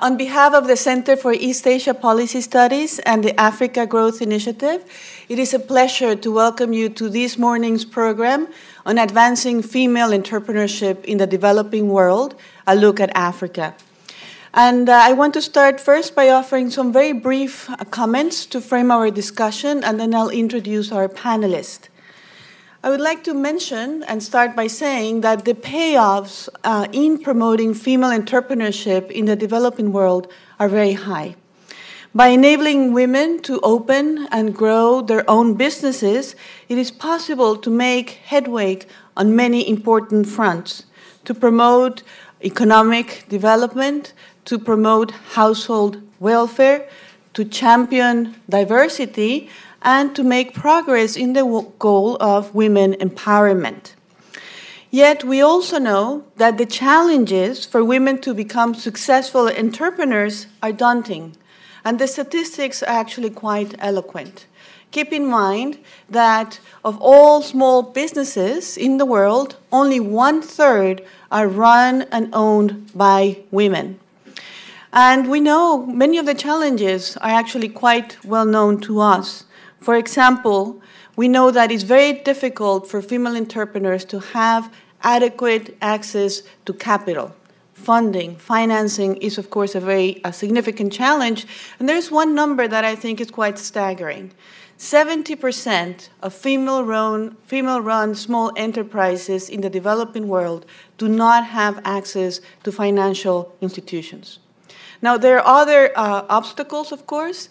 On behalf of the Center for East Asia Policy Studies and the Africa Growth Initiative, it is a pleasure to welcome you to this morning's program on advancing female entrepreneurship in the developing world, a look at Africa. And I want to start first by offering some very brief comments to frame our discussion, and then I'll introduce our panelists. I would like to mention and start by saying that the payoffs in promoting female entrepreneurship in the developing world are very high. By enabling women to open and grow their own businesses, it is possible to make headway on many important fronts, to promote economic development, to promote household welfare, to champion diversity, and to make progress in the goal of women empowerment. Yet we also know that the challenges for women to become successful entrepreneurs are daunting, and the statistics are actually quite eloquent. Keep in mind that of all small businesses in the world, only 1/3 are run and owned by women. And we know many of the challenges are actually quite well known to us. For example, we know that it's very difficult for female entrepreneurs to have adequate access to capital. Funding, financing is, of course, a very significant challenge. And there's one number that I think is quite staggering. 70% of female-run small enterprises in the developing world do not have access to financial institutions. Now, there are other obstacles, of course.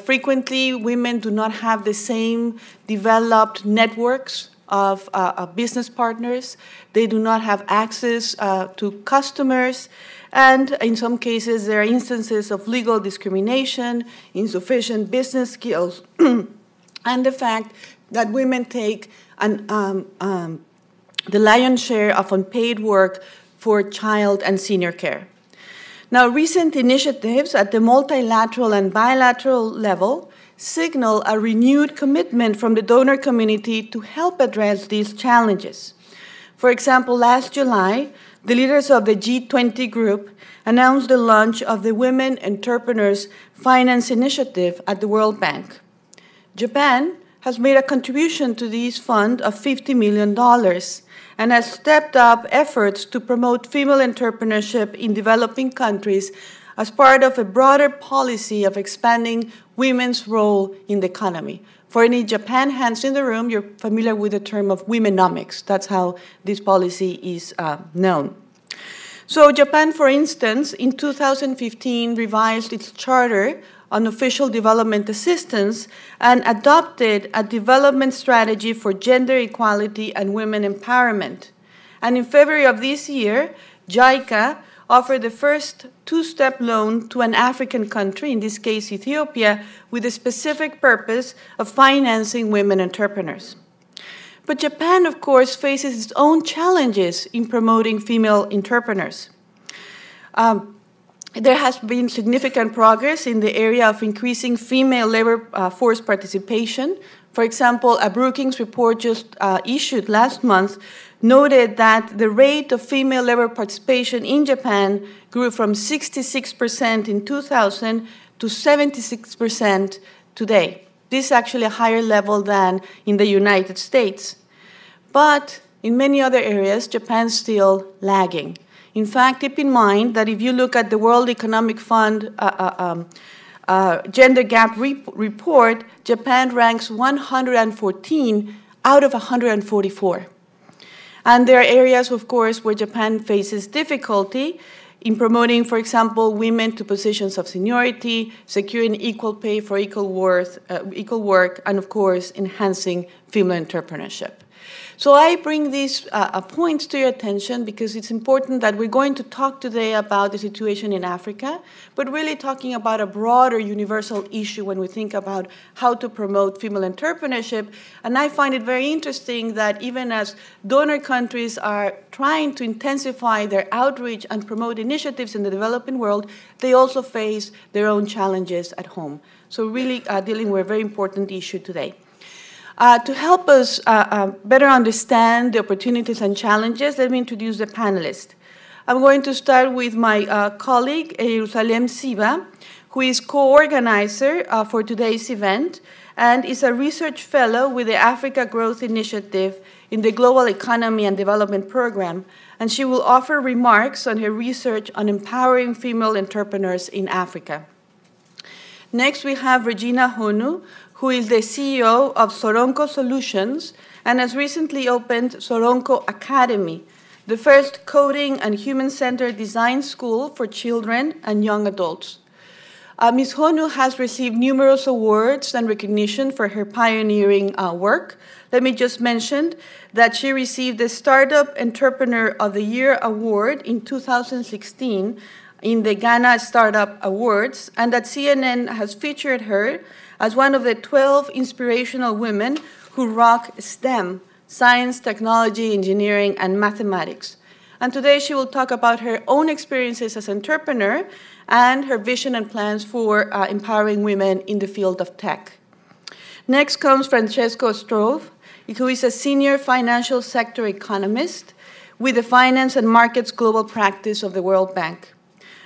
Frequently, women do not have the same developed networks of business partners. They do not have access to customers. And in some cases, there are instances of legal discrimination, insufficient business skills, and the fact that women take the lion's share of unpaid work for child and senior care. Now, recent initiatives at the multilateral and bilateral level signal a renewed commitment from the donor community to help address these challenges. For example, last July, the leaders of the G20 group announced the launch of the Women Entrepreneurs Finance Initiative at the World Bank. Japan has made a contribution to this fund of $50 million and has stepped up efforts to promote female entrepreneurship in developing countries as part of a broader policy of expanding women's role in the economy. For any Japan hands in the room, you're familiar with the term of womenomics. That's how this policy is known. So Japan, for instance, in 2015 revised its charter on official development assistance and adopted a development strategy for gender equality and women empowerment. And in February of this year, JICA offered the first two-step loan to an African country, in this case Ethiopia, with the specific purpose of financing women entrepreneurs. But Japan, of course, faces its own challenges in promoting female entrepreneurs. There has been significant progress in the area of increasing female labor force participation. For example, a Brookings report just issued last month noted that the rate of female labor participation in Japan grew from 66% in 2000 to 76% today. This is actually a higher level than in the United States. But in many other areas, Japan's still lagging. In fact, keep in mind that if you look at the World Economic Fund gender gap report, Japan ranks 114 out of 144. And there are areas, of course, where Japan faces difficulty in promoting, for example, women to positions of seniority, securing equal pay for equal work, and, of course, enhancing female entrepreneurship. So I bring these points to your attention because it's important that we're going to talk today about the situation in Africa, but really talking about a broader universal issue when we think about how to promote female entrepreneurship. And I find it very interesting that even as donor countries are trying to intensify their outreach and promote initiatives in the developing world, they also face their own challenges at home. So really dealing with a very important issue today. To help us better understand the opportunities and challenges, let me introduce the panelists. I'm going to start with my colleague, Jerusalem Siva, who is co-organizer for today's event and is a research fellow with the Africa Growth Initiative in the Global Economy and Development Program, and she will offer remarks on her research on empowering female entrepreneurs in Africa. Next, we have Regina Honu, who is the CEO of Soronko Solutions and has recently opened Soronko Academy, the first coding and human-centered design school for children and young adults. Ms. Honu has received numerous awards and recognition for her pioneering work. Let me just mention that she received the Startup Entrepreneur of the Year Award in 2016 in the Ghana Startup Awards, and that CNN has featured her as one of the 12 inspirational women who rock STEM, science, technology, engineering, and mathematics. And today she will talk about her own experiences as an entrepreneur and her vision and plans for empowering women in the field of tech. Next comes Francesco Strove, who is a senior financial sector economist with the Finance and Markets Global Practice of the World Bank.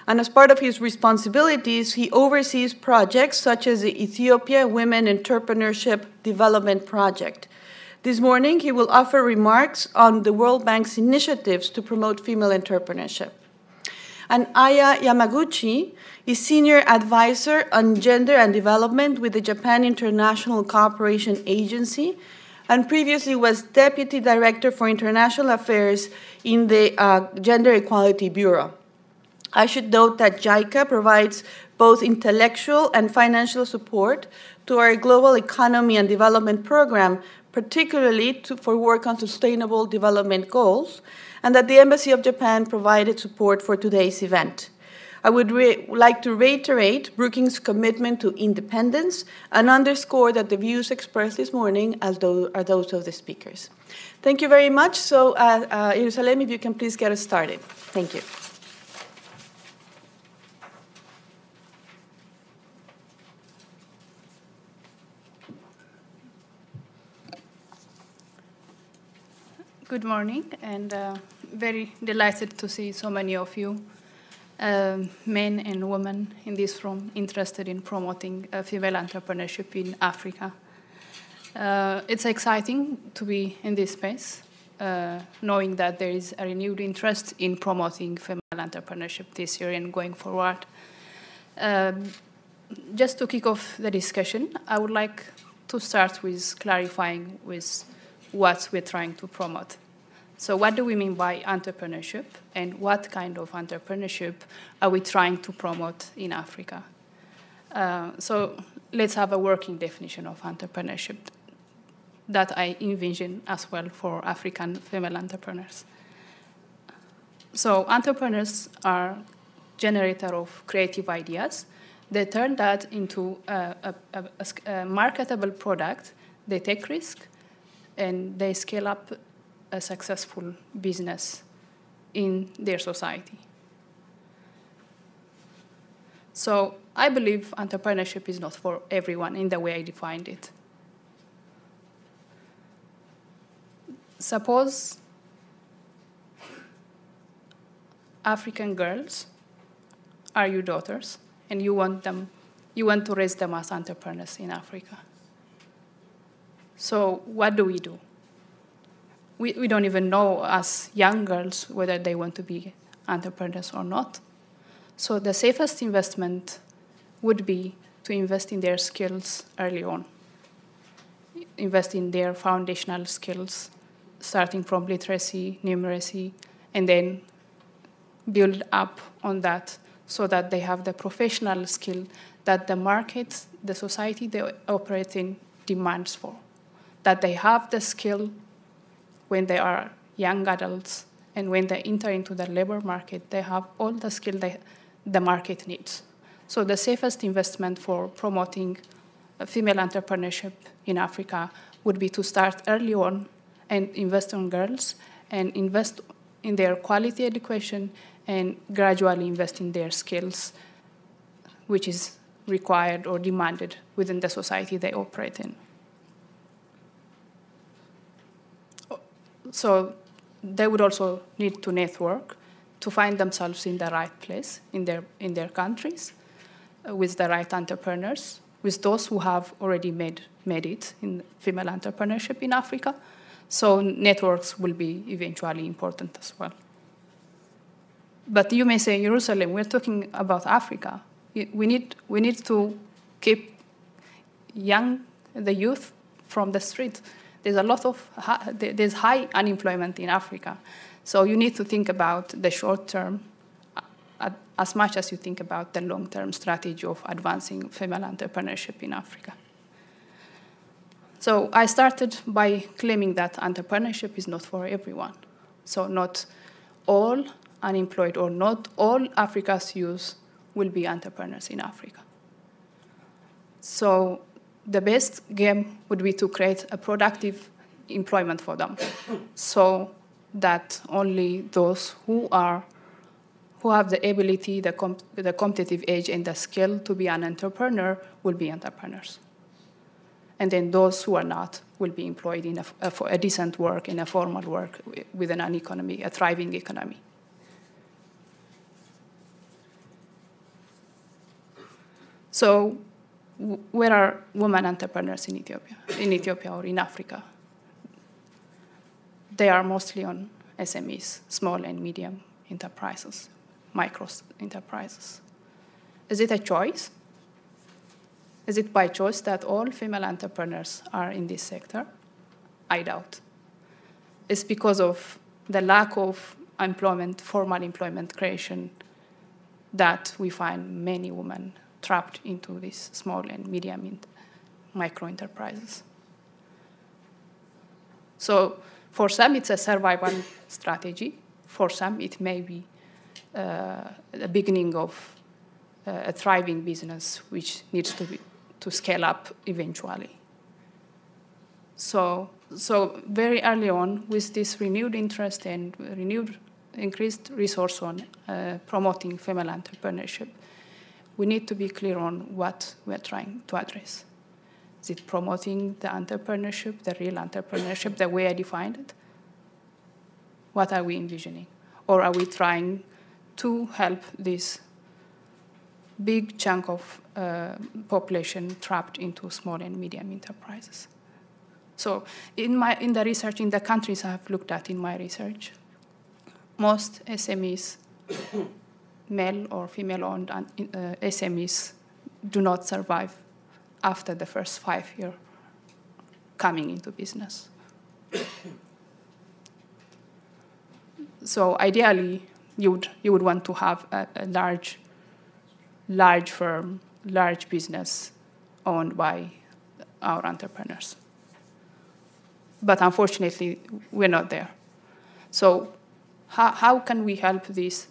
And as part of his responsibilities, he oversees projects such as the Ethiopia Women Entrepreneurship Development Project. This morning, he will offer remarks on the World Bank's initiatives to promote female entrepreneurship. And Aya Yamaguchi is Senior Advisor on Gender and Development with the Japan International Cooperation Agency, and previously was Deputy Director for International Affairs in the Gender Equality Bureau. I should note that JICA provides both intellectual and financial support to our Global Economy and Development Program, particularly for work on sustainable development goals, and that the Embassy of Japan provided support for today's event. I would like to reiterate Brookings' commitment to independence and underscore that the views expressed this morning are those of the speakers. Thank you very much. So, Jerusalem, if you can please get us started. Thank you. Good morning, and very delighted to see so many of you, men and women in this room, interested in promoting female entrepreneurship in Africa. It's exciting to be in this space, knowing that there is a renewed interest in promoting female entrepreneurship this year and going forward. Just to kick off the discussion, I would like to start with clarifying with what we're trying to promote. So what do we mean by entrepreneurship, and what kind of entrepreneurship are we trying to promote in Africa? So let's have a working definition of entrepreneurship that I envision as well for African female entrepreneurs. So entrepreneurs are generators of creative ideas. They turn that into a marketable product. They take risk, and they scale up a successful business in their society. So I believe entrepreneurship is not for everyone in the way I defined it. Suppose African girls are your daughters, and you want to raise them as entrepreneurs in Africa. So what do? We don't even know as young girls whether they want to be entrepreneurs or not. So the safest investment would be to invest in their skills early on. Invest in their foundational skills, starting from literacy, numeracy, and then build up on that so that they have the professional skill that the market, the society they operate in demands for. That they have the skill when they are young adults, and when they enter into the labor market, they have all the skill the market needs. So the safest investment for promoting female entrepreneurship in Africa would be to start early on and invest on girls, and invest in their quality education, and gradually invest in their skills, which is required or demanded within the society they operate in. So they would also need to network to find themselves in the right place in their countries, with the right entrepreneurs, with those who have already made it in female entrepreneurship in Africa. So networks will be eventually important as well. But you may say, Jerusalem, we're talking about Africa. We need to keep the youth from the street. There's there's high unemployment in Africa. So you need to think about the short term as much as you think about the long-term strategy of advancing female entrepreneurship in Africa. So I started by claiming that entrepreneurship is not for everyone. So not all unemployed or not all Africa's youth will be entrepreneurs in Africa. So the best game would be to create a productive employment for them, so that only those who have the ability, the competitive edge, and the skill to be an entrepreneur will be entrepreneurs. And then those who are not will be employed in a decent work, in a formal work, within an economy, a thriving economy. So where are women entrepreneurs in Ethiopia or in Africa? They are mostly on SMEs, small and medium enterprises, micro enterprises. Is it a choice? Is it by choice that all female entrepreneurs are in this sector? I doubt. It's because of the lack of employment, formal employment creation, that we find many women trapped into these small and medium micro enterprises. So for some, it's a survival strategy. For some, it may be the beginning of a thriving business which needs to scale up eventually. So very early on, with this renewed interest and increased resource on promoting female entrepreneurship, we need to be clear on what we're trying to address. Is it promoting the entrepreneurship, the real entrepreneurship, the way I defined it? What are we envisioning? Or are we trying to help this big chunk of population trapped into small and medium enterprises? So in the research, in the countries I have looked at in my research, most SMEs, male or female-owned SMEs, do not survive after the first 5 years coming into business. So ideally, you would want to have a large firm, large business owned by our entrepreneurs. But unfortunately, we're not there. So how can we help these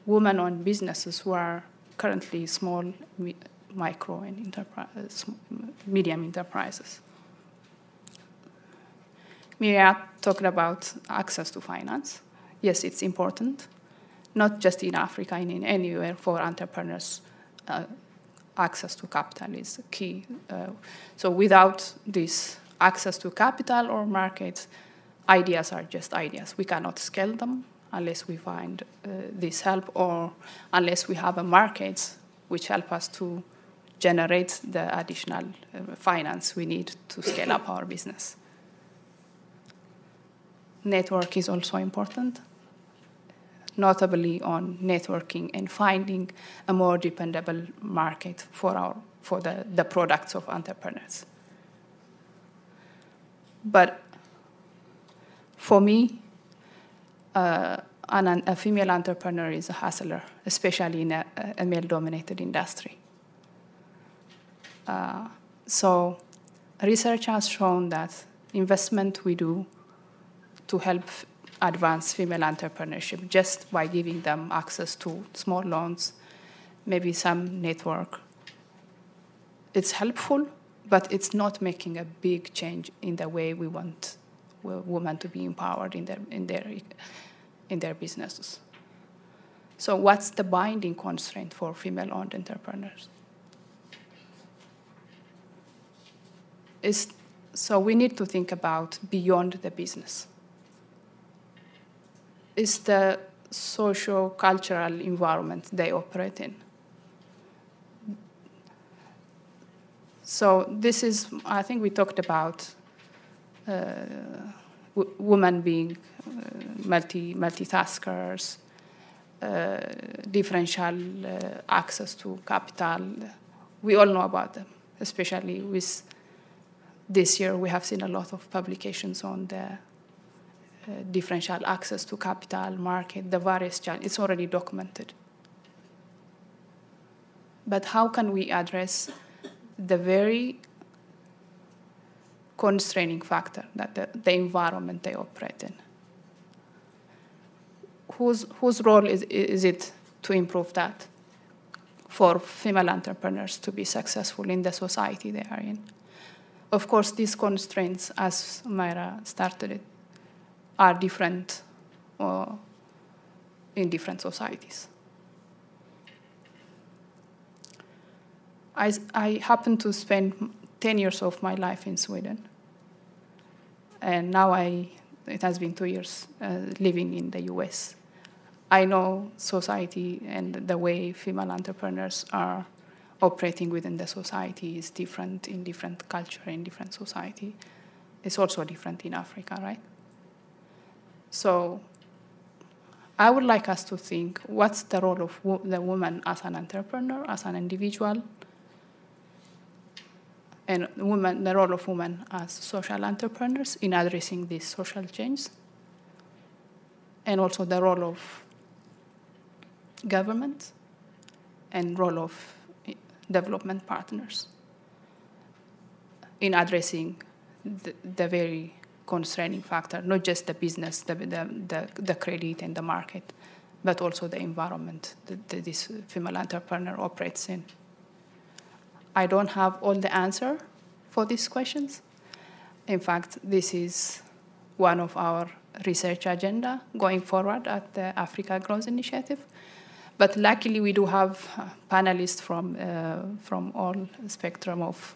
women-owned businesses who are currently small, micro, and medium enterprises? Miriam talked about access to finance. Yes, it's important, not just in Africa, in anywhere for entrepreneurs. Access to capital is key. So without this access to capital or markets, ideas are just ideas. We cannot scale them unless we find this help, or unless we have a market which help us to generate the additional finance we need to scale up our business. Network is also important, notably on networking and finding a more dependable market for the products of entrepreneurs. But for me, a female entrepreneur is a hustler, especially in a male-dominated industry. So research has shown that investment we do to help advance female entrepreneurship just by giving them access to small loans, maybe some network, it's helpful, but it's not making a big change in the way we want women to be empowered in their businesses. So what's the binding constraint for female-owned entrepreneurs? So we need to think about beyond the business. Is the socio-cultural environment they operate in. So this is, I think we talked about women being multitaskers, differential access to capital. We all know about them, especially with this year we have seen a lot of publications on the differential access to capital market, the various challenges. It's already documented. But how can we address the very constraining factor that the environment they operate in? Whose role is it to improve that for female entrepreneurs to be successful in the society they are in? Of course, these constraints, as Myra started it, are different in different societies. I happened to spend 10 years of my life in Sweden. And now it has been 2 years living in the US. I know society and the way female entrepreneurs are operating within the society is different in different culture, in different society. It's also different in Africa, right? So I would like us to think, what's the role of the woman as an entrepreneur, as an individual, and the role of women as social entrepreneurs in addressing this social change, and also the role of government and role of development partners in addressing the very constraining factor, not just the business, the credit and the market, but also the environment that this female entrepreneur operates in. I don't have all the answer for these questions. In fact, this is one of our research agenda going forward at the Africa Growth Initiative. But luckily, we do have panelists from all spectrum of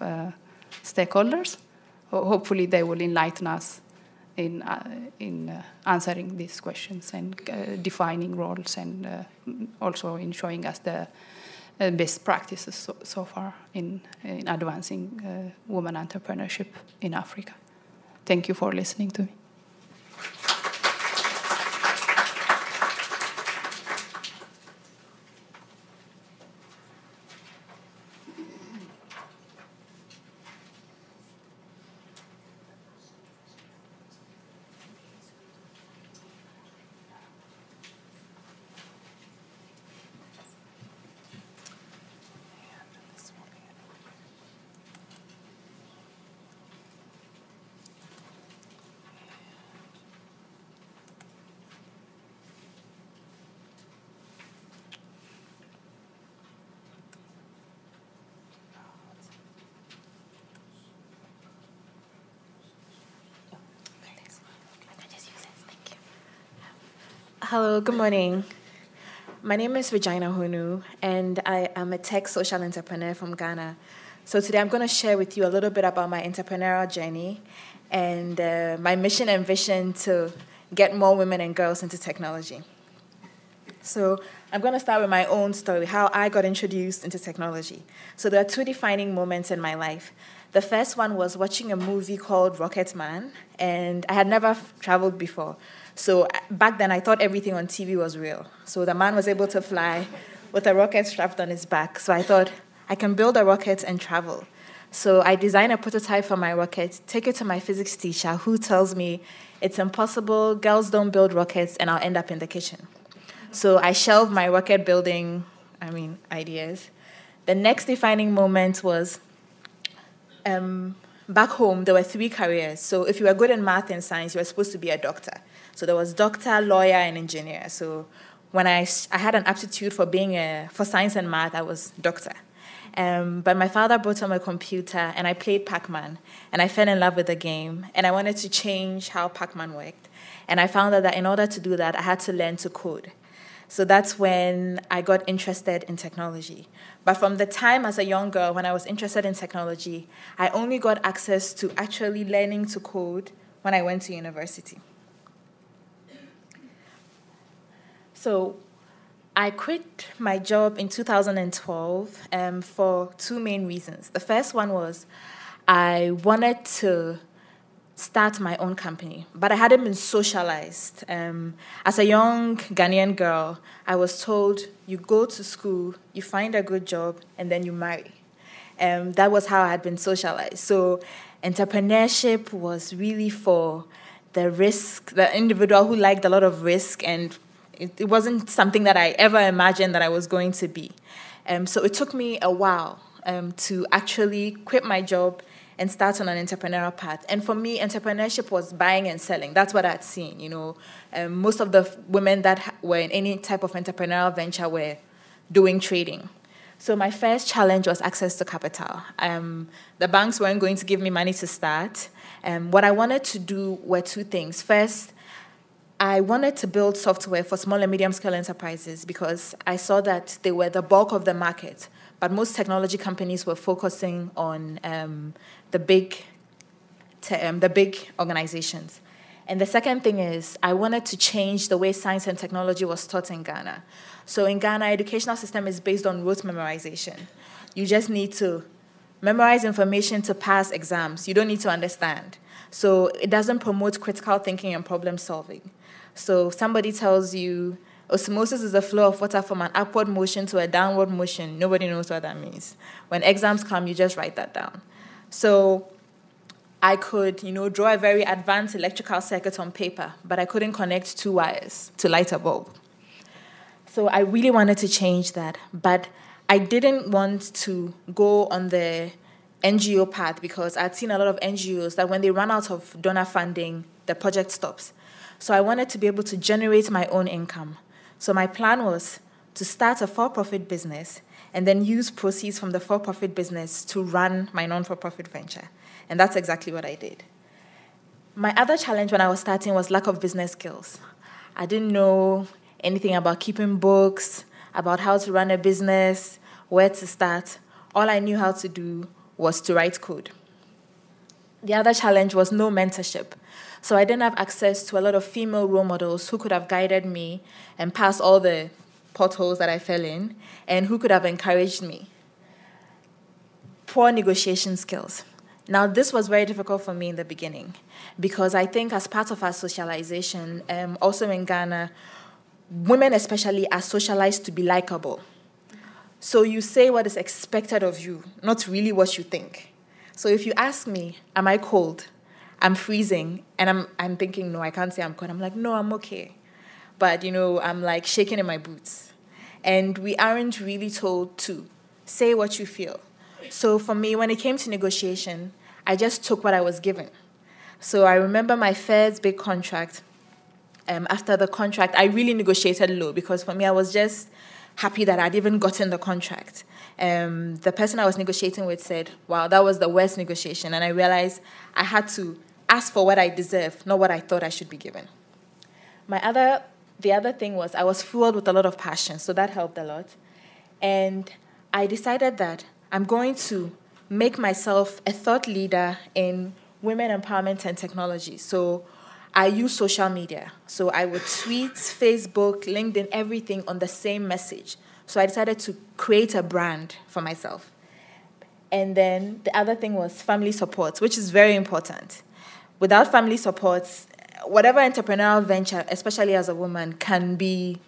stakeholders. Hopefully, they will enlighten us in answering these questions and defining roles, and also in showing us the best practices so far in advancing women entrepreneurship in Africa. Thank you for listening to me. Hello, good morning. My name is Regina Honu, and I am a tech social entrepreneur from Ghana. So today I'm going to share with you a little bit about my entrepreneurial journey and my mission and vision to get more women and girls into technology. So I'm going to start with my own story, how I got introduced into technology. So there are two defining moments in my life. The first one was watching a movie called Rocket Man, and I had never traveled before. So back then, I thought everything on TV was real. So the man was able to fly with a rocket strapped on his back. So I thought, I can build a rocket and travel. So I designed a prototype for my rocket, take it to my physics teacher, who tells me, it's impossible, girls don't build rockets, and I'll end up in the kitchen. So I shelved my rocket building, ideas. The next defining moment was back home, there were 3 careers. So if you were good in math and science, you were supposed to be a doctor. So there was doctor, lawyer, and engineer. So when I had an aptitude for for science and math, I was doctor. But my father brought home a computer, and I played Pac-Man, and I fell in love with the game, and I wanted to change how Pac-Man worked. And I found out that in order to do that, I had to learn to code. So that's when I got interested in technology. But from the time as a young girl when I was interested in technology, I only got access to actually learning to code when I went to university. So I quit my job in 2012 for two main reasons. The first one was I wanted to start my own company, but I hadn't been socialized. As a young Ghanaian girl, I was told you go to school, you find a good job, and then you marry. That was how I had been socialized. So entrepreneurship was really for the individual who liked a lot of risk, and it wasn't something that I ever imagined that I was going to be. So it took me a while to actually quit my job and start on an entrepreneurial path. And for me, entrepreneurship was buying and selling. That's what I'd seen. Most of the women that were in any type of entrepreneurial venture were doing trading. So my first challenge was access to capital. The banks weren't going to give me money to start. What I wanted to do were two things. First, I wanted to build software for small and medium-scale enterprises because I saw that they were the bulk of the market, but most technology companies were focusing on the big organizations. And the second thing is I wanted to change the way science and technology was taught in Ghana. So in Ghana, educational system is based on rote memorization. You just need to memorize information to pass exams. You don't need to understand. So it doesn't promote critical thinking and problem solving. So if somebody tells you osmosis is the flow of water from an upward motion to a downward motion, nobody knows what that means. When exams come, you just write that down. So I could, draw a very advanced electrical circuit on paper, but I couldn't connect two wires to light a bulb. So I really wanted to change that, but I didn't want to go on the NGO path because I'd seen a lot of NGOs that when they run out of donor funding, the project stops. So I wanted to be able to generate my own income. So my plan was to start a for-profit business and then use proceeds from the for-profit business to run my non-for-profit venture. And that's exactly what I did. My other challenge when I was starting was lack of business skills. I didn't know anything about keeping books, about how to run a business, where to start. All I knew how to do was to write code. The other challenge was no mentorship. So I didn't have access to a lot of female role models who could have guided me and passed all the potholes that I fell in, and who could have encouraged me. Poor negotiation skills. Now, this was very difficult for me in the beginning because I think as part of our socialization, also in Ghana, women especially are socialized to be likable. So you say what is expected of you, not really what you think. So if you ask me, am I cold? I'm freezing, and I'm thinking, no, I can't say I'm cold. I'm like, no, I'm okay. But, I'm like shaking in my boots. And we aren't really told to say what you feel. So for me, when it came to negotiation, I just took what I was given. So I remember my first big contract. After the contract, I really negotiated low because for me, I was just happy that I'd even gotten the contract. The person I was negotiating with said, wow, that was the worst negotiation. And I realized I had to ask for what I deserve, not what I thought I should be given. The other thing was I was fueled with a lot of passion, so that helped a lot. And I decided that I'm going to make myself a thought leader in women empowerment and technology. So I use social media. So I would tweet, Facebook, LinkedIn, everything on the same message. So I decided to create a brand for myself. And then the other thing was family support, which is very important. Without family support, whatever entrepreneurial venture, especially as a woman, can be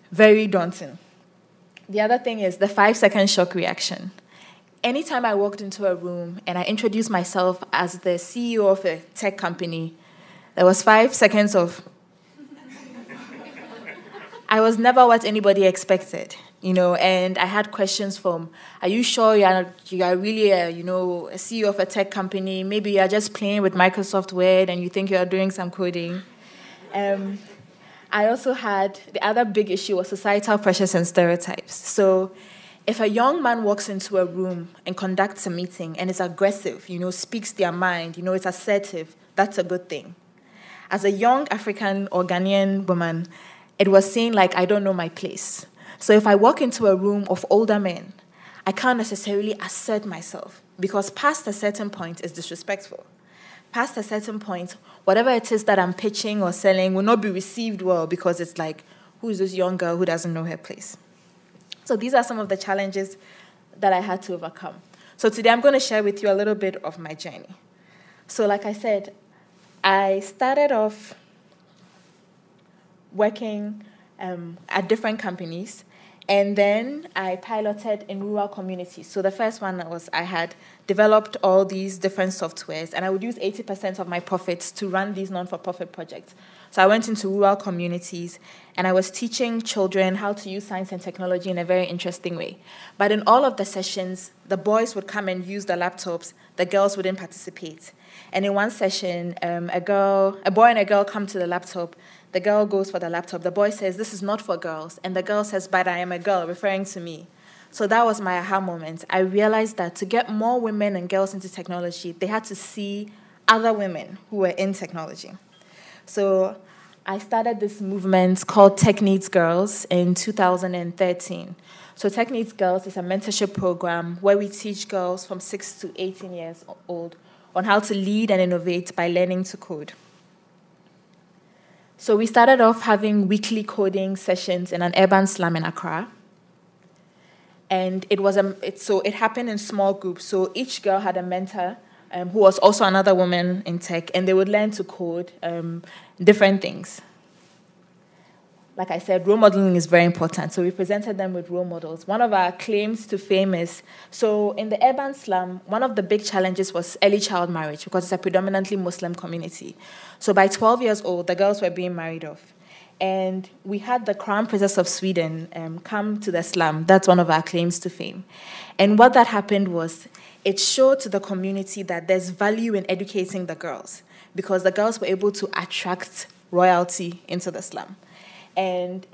very daunting. The other thing is the 5-second shock reaction. Anytime I walked into a room and I introduced myself as the CEO of a tech company, there was 5 seconds of... I was never what anybody expected, and I had questions from, are you sure you are really a CEO of a tech company? Maybe you are just playing with Microsoft Word and you think you are doing some coding. I also had, the other big issue was societal pressures and stereotypes. So if a young man walks into a room and conducts a meeting and is aggressive, speaks their mind, is assertive, that's a good thing. As a young African or Ghanaian woman, it was seen like I don't know my place. So if I walk into a room of older men, I can't necessarily assert myself because past a certain point is disrespectful. Past a certain point, whatever it is that I'm pitching or selling will not be received well because it's like, who is this young girl who doesn't know her place? So these are some of the challenges that I had to overcome. So today I'm going to share with you a little bit of my journey. So like I said, I started off working at different companies, and then I piloted in rural communities. So the first one was I had developed all these different softwares, and I would use 80% of my profits to run these non-for-profit projects. So I went into rural communities, and I was teaching children how to use science and technology in a very interesting way. But in all of the sessions, the boys would come and use the laptops, the girls wouldn't participate. And in one session, a boy and a girl come to the laptop. The girl goes for the laptop. The boy says, "This is not for girls." And the girl says, "But I am a girl," referring to me. So that was my aha moment. I realized that to get more women and girls into technology, they had to see other women who were in technology. So I started this movement called Tech Needs Girls in 2013. So Tech Needs Girls is a mentorship program where we teach girls from 6 to 18 years old on how to lead and innovate by learning to code. So we started off having weekly coding sessions in an urban slum in Accra. And it happened in small groups. So each girl had a mentor who was also another woman in tech, and they would learn to code different things. Like I said, role modeling is very important. So we presented them with role models. One of our claims to fame is, so in the urban slum, one of the big challenges was early child marriage because it's a predominantly Muslim community. So by 12 years old, the girls were being married off. And we had the Crown Princess of Sweden come to the slum. That's one of our claims to fame. And what that happened was it showed to the community that there's value in educating the girls because the girls were able to attract royalty into the slum. And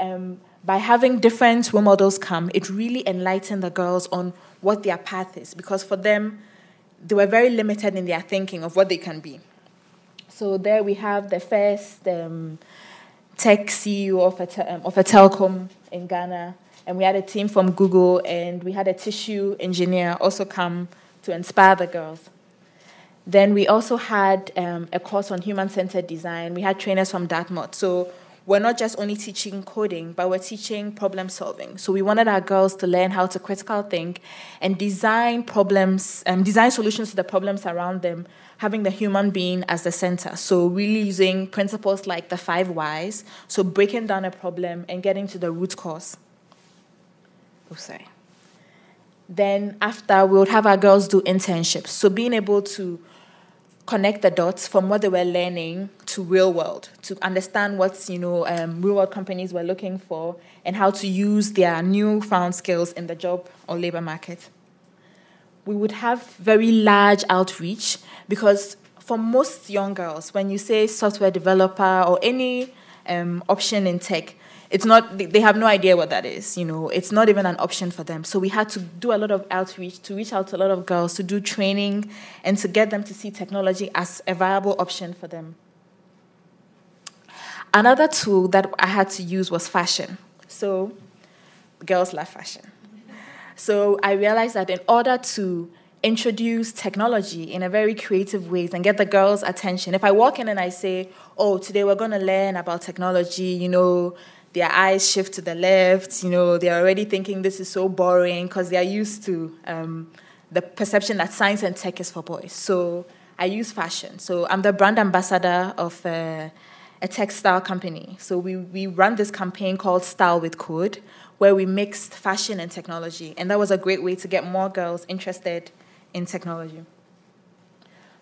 by having different role models come, it really enlightened the girls on what their path is because for them, they were very limited in their thinking of what they can be. So there we have the first tech CEO of a telecom in Ghana, and we had a team from Google, and we had a tissue engineer also come to inspire the girls. Then we also had a course on human-centered design. We had trainers from Dartmouth. So we're not just only teaching coding, but we're teaching problem solving. So we wanted our girls to learn how to critical think and design solutions to the problems around them, having the human being as the center. So really using principles like the 5 whys, so breaking down a problem and getting to the root cause. Then after, we would have our girls do internships. So being able to connect the dots from what they were learning to real world, to understand what real world companies were looking for and how to use their newfound skills in the job or labor market. We would have very large outreach because for most young girls, when you say software developer or any option in tech, they have no idea what that is. It's not even an option for them. So we had to do a lot of outreach to reach out to a lot of girls, to do training, and to get them to see technology as a viable option for them. Another tool that I had to use was fashion. So girls love fashion. So I realized that in order to introduce technology in a very creative ways and get the girls' attention, if I walk in and I say, "Oh, today we're going to learn about technology," their eyes shift to the left, they're already thinking this is so boring because they're used to the perception that science and tech is for boys. So I use fashion. So I'm the brand ambassador of a textile company. So we run this campaign called Style with Code, where we mixed fashion and technology. And that was a great way to get more girls interested in technology.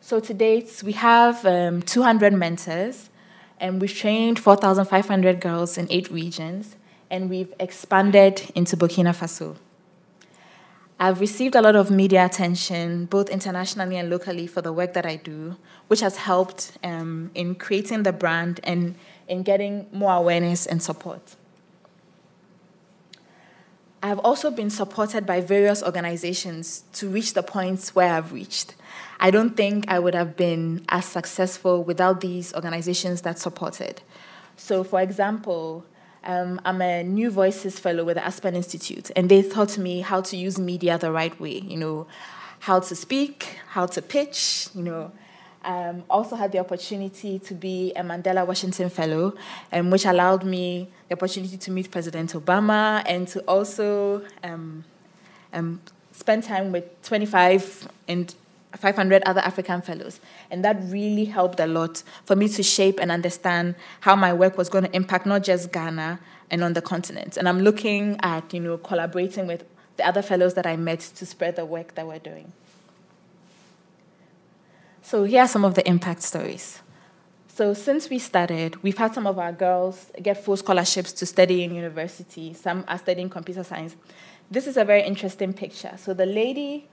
So to date, we have 200 mentors, and we've trained 4,500 girls in 8 regions, and we've expanded into Burkina Faso. I've received a lot of media attention, both internationally and locally, for the work that I do, which has helped in creating the brand and in getting more awareness and support. I have also been supported by various organizations to reach the points where I've reached. I don't think I would have been as successful without these organizations that supported. So, for example, I'm a New Voices Fellow with the Aspen Institute, and they taught me how to use media the right way, how to speak, how to pitch, Also had the opportunity to be a Mandela Washington Fellow, which allowed me the opportunity to meet President Obama and to also spend time with 25 and 500 other African fellows. And that really helped a lot for me to shape and understand how my work was going to impact not just Ghana and on the continent. And I'm looking at, collaborating with the other fellows that I met to spread the work that we're doing. So here are some of the impact stories. So since we started, we've had some of our girls get full scholarships to study in university. Some are studying computer science. This is a very interesting picture. So the lady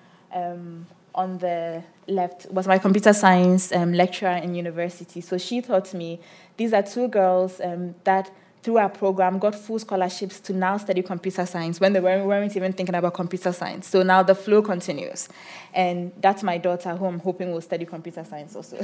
on the left was my computer science lecturer in university. So she taught me these are two girls that through our program got full scholarships to now study computer science when they weren't even thinking about computer science. So now the flow continues. And that's my daughter, who I'm hoping will study computer science also.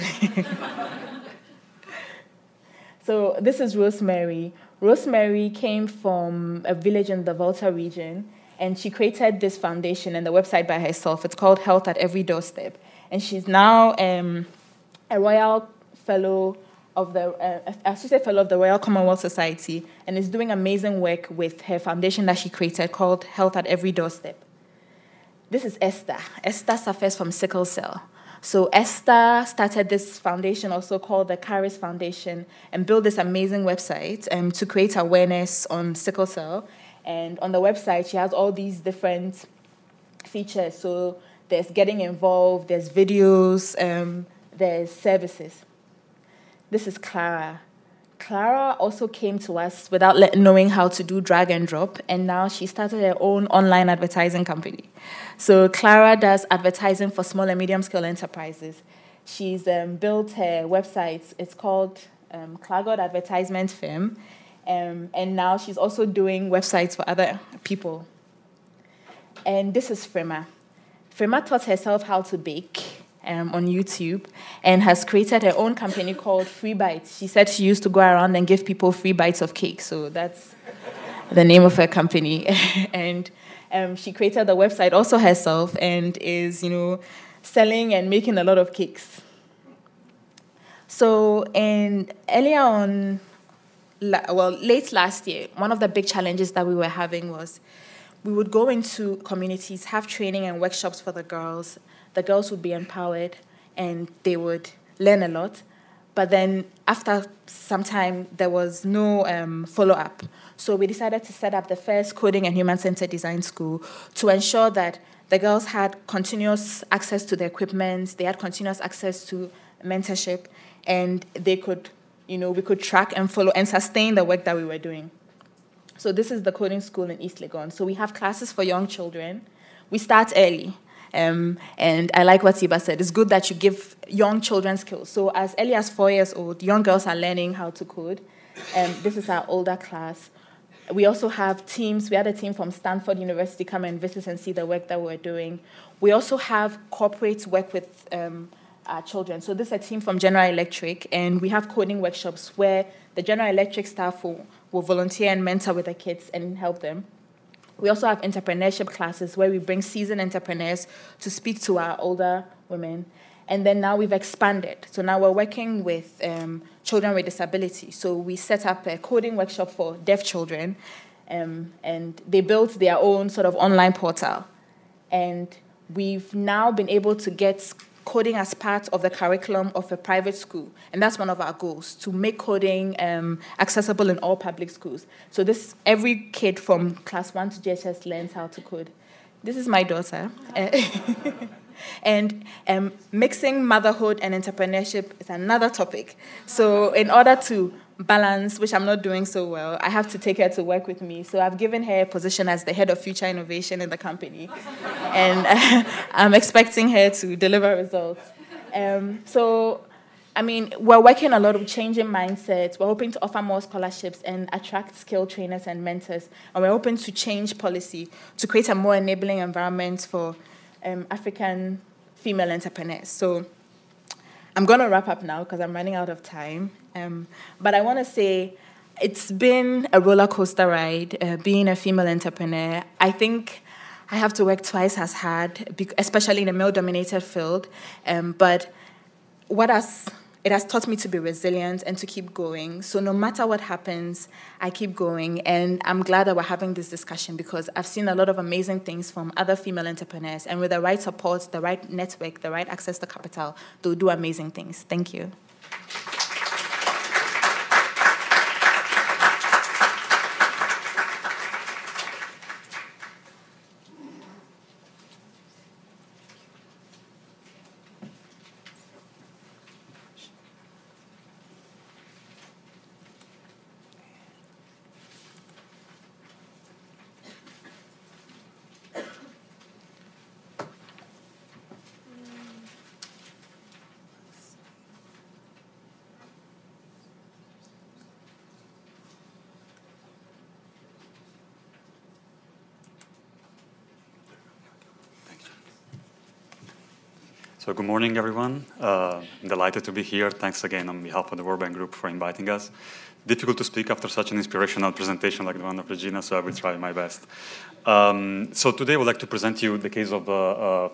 So this is Rosemary. Rosemary came from a village in the Volta region, and she created this foundation and the website by herself. It's called Health at Every Doorstep. And she's now a Royal Fellow of the Associate Fellow of the Royal Commonwealth Society, and is doing amazing work with her foundation that she created called Health at Every Doorstep. This is Esther. Esther suffers from sickle cell. So Esther started this foundation also called the Caris Foundation and built this amazing website to create awareness on sickle cell. And on the website, she has all these different features. So there's getting involved, there's videos, there's services. This is Clara. Clara also came to us without knowing how to do drag and drop, and now she started her own online advertising company. So Clara does advertising for small and medium-scale enterprises. She's built her website. It's called Clagod Advertisement Firm, and now she's also doing websites for other people. And this is Frema. Frema taught herself how to bake on YouTube and has created her own company called Free Bites. She said she used to go around and give people free bites of cake, so that's the name of her company. And she created the website also herself and is, selling and making a lot of cakes. So earlier on, late last year, one of the big challenges that we were having was we would go into communities, have training and workshops for the girls. The girls would be empowered and they would learn a lot. But then after some time, there was no follow-up. So we decided to set up the first coding and human-centered design school to ensure that the girls had continuous access to the equipment, they had continuous access to mentorship, and they could, we could track and follow and sustain the work that we were doing. So this is the coding school in East Legon. So we have classes for young children. We start early. And I like what Siba said. It's good that you give young children skills. So as early as 4 years old, young girls are learning how to code. This is our older class. We also have teams. We had a team from Stanford University come and visit and see the work that we're doing. We also have corporates work with our children. So this is a team from General Electric, and we have coding workshops where the General Electric staff will volunteer and mentor with the kids and help them. We also have entrepreneurship classes where we bring seasoned entrepreneurs to speak to our older women. And then now we've expanded. So now we're working with children with disabilities. So we set up a coding workshop for deaf children, and they built their own sort of online portal. And we've now been able to get coding as part of the curriculum of a private school. And that's one of our goals, to make coding accessible in all public schools. So every kid from class 1 to JHS learns how to code. This is my daughter. And mixing motherhood and entrepreneurship is another topic. So in order to balance, which I'm not doing so well, I have to take her to work with me. So I've given her a position as the head of future innovation in the company. And I'm expecting her to deliver results. We're working a lot of changing mindsets. We're hoping to offer more scholarships and attract skilled trainers and mentors. And we're hoping to change policy to create a more enabling environment for African female entrepreneurs. So I'm going to wrap up now because I'm running out of time. But I want to say it's been a roller coaster ride being a female entrepreneur. I think I have to work twice as hard, especially in a male-dominated field. But it has taught me to be resilient and to keep going. So no matter what happens, I keep going. And I'm glad that we're having this discussion because I've seen a lot of amazing things from other female entrepreneurs. And with the right support, the right network, the right access to capital, they'll do amazing things. Thank you. So good morning, everyone. I'm delighted to be here. Thanks again on behalf of the World Bank Group for inviting us. Difficult to speak after such an inspirational presentation like the one of Regina, so I will try my best. So today I would like to present you the case of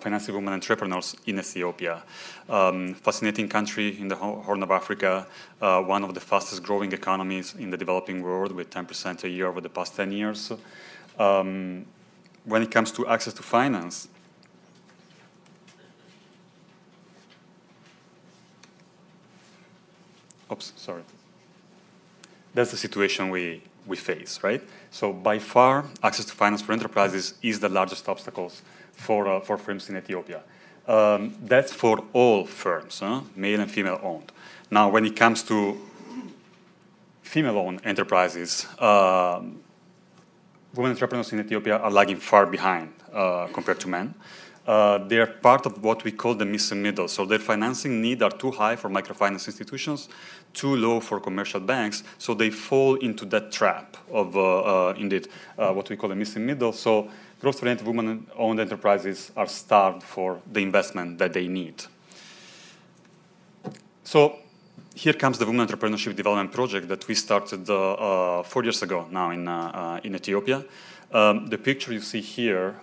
financing women entrepreneurs in Ethiopia. Fascinating country in the Horn of Africa, one of the fastest growing economies in the developing world with 10% a year over the past 10 years. When it comes to access to finance, sorry. That's the situation we face, right? So by far, access to finance for enterprises is the largest obstacles for firms in Ethiopia. That's for all firms, male and female owned. Now, when it comes to female-owned enterprises, women entrepreneurs in Ethiopia are lagging far behind compared to men. They're part of what we call the missing middle. So their financing needs are too high for microfinance institutions, too low for commercial banks. So they fall into that trap of, indeed, what we call the missing middle. So growth-oriented women-owned enterprises are starved for the investment that they need. So here comes the Women Entrepreneurship Development Project that we started 4 years ago now in Ethiopia. The picture you see here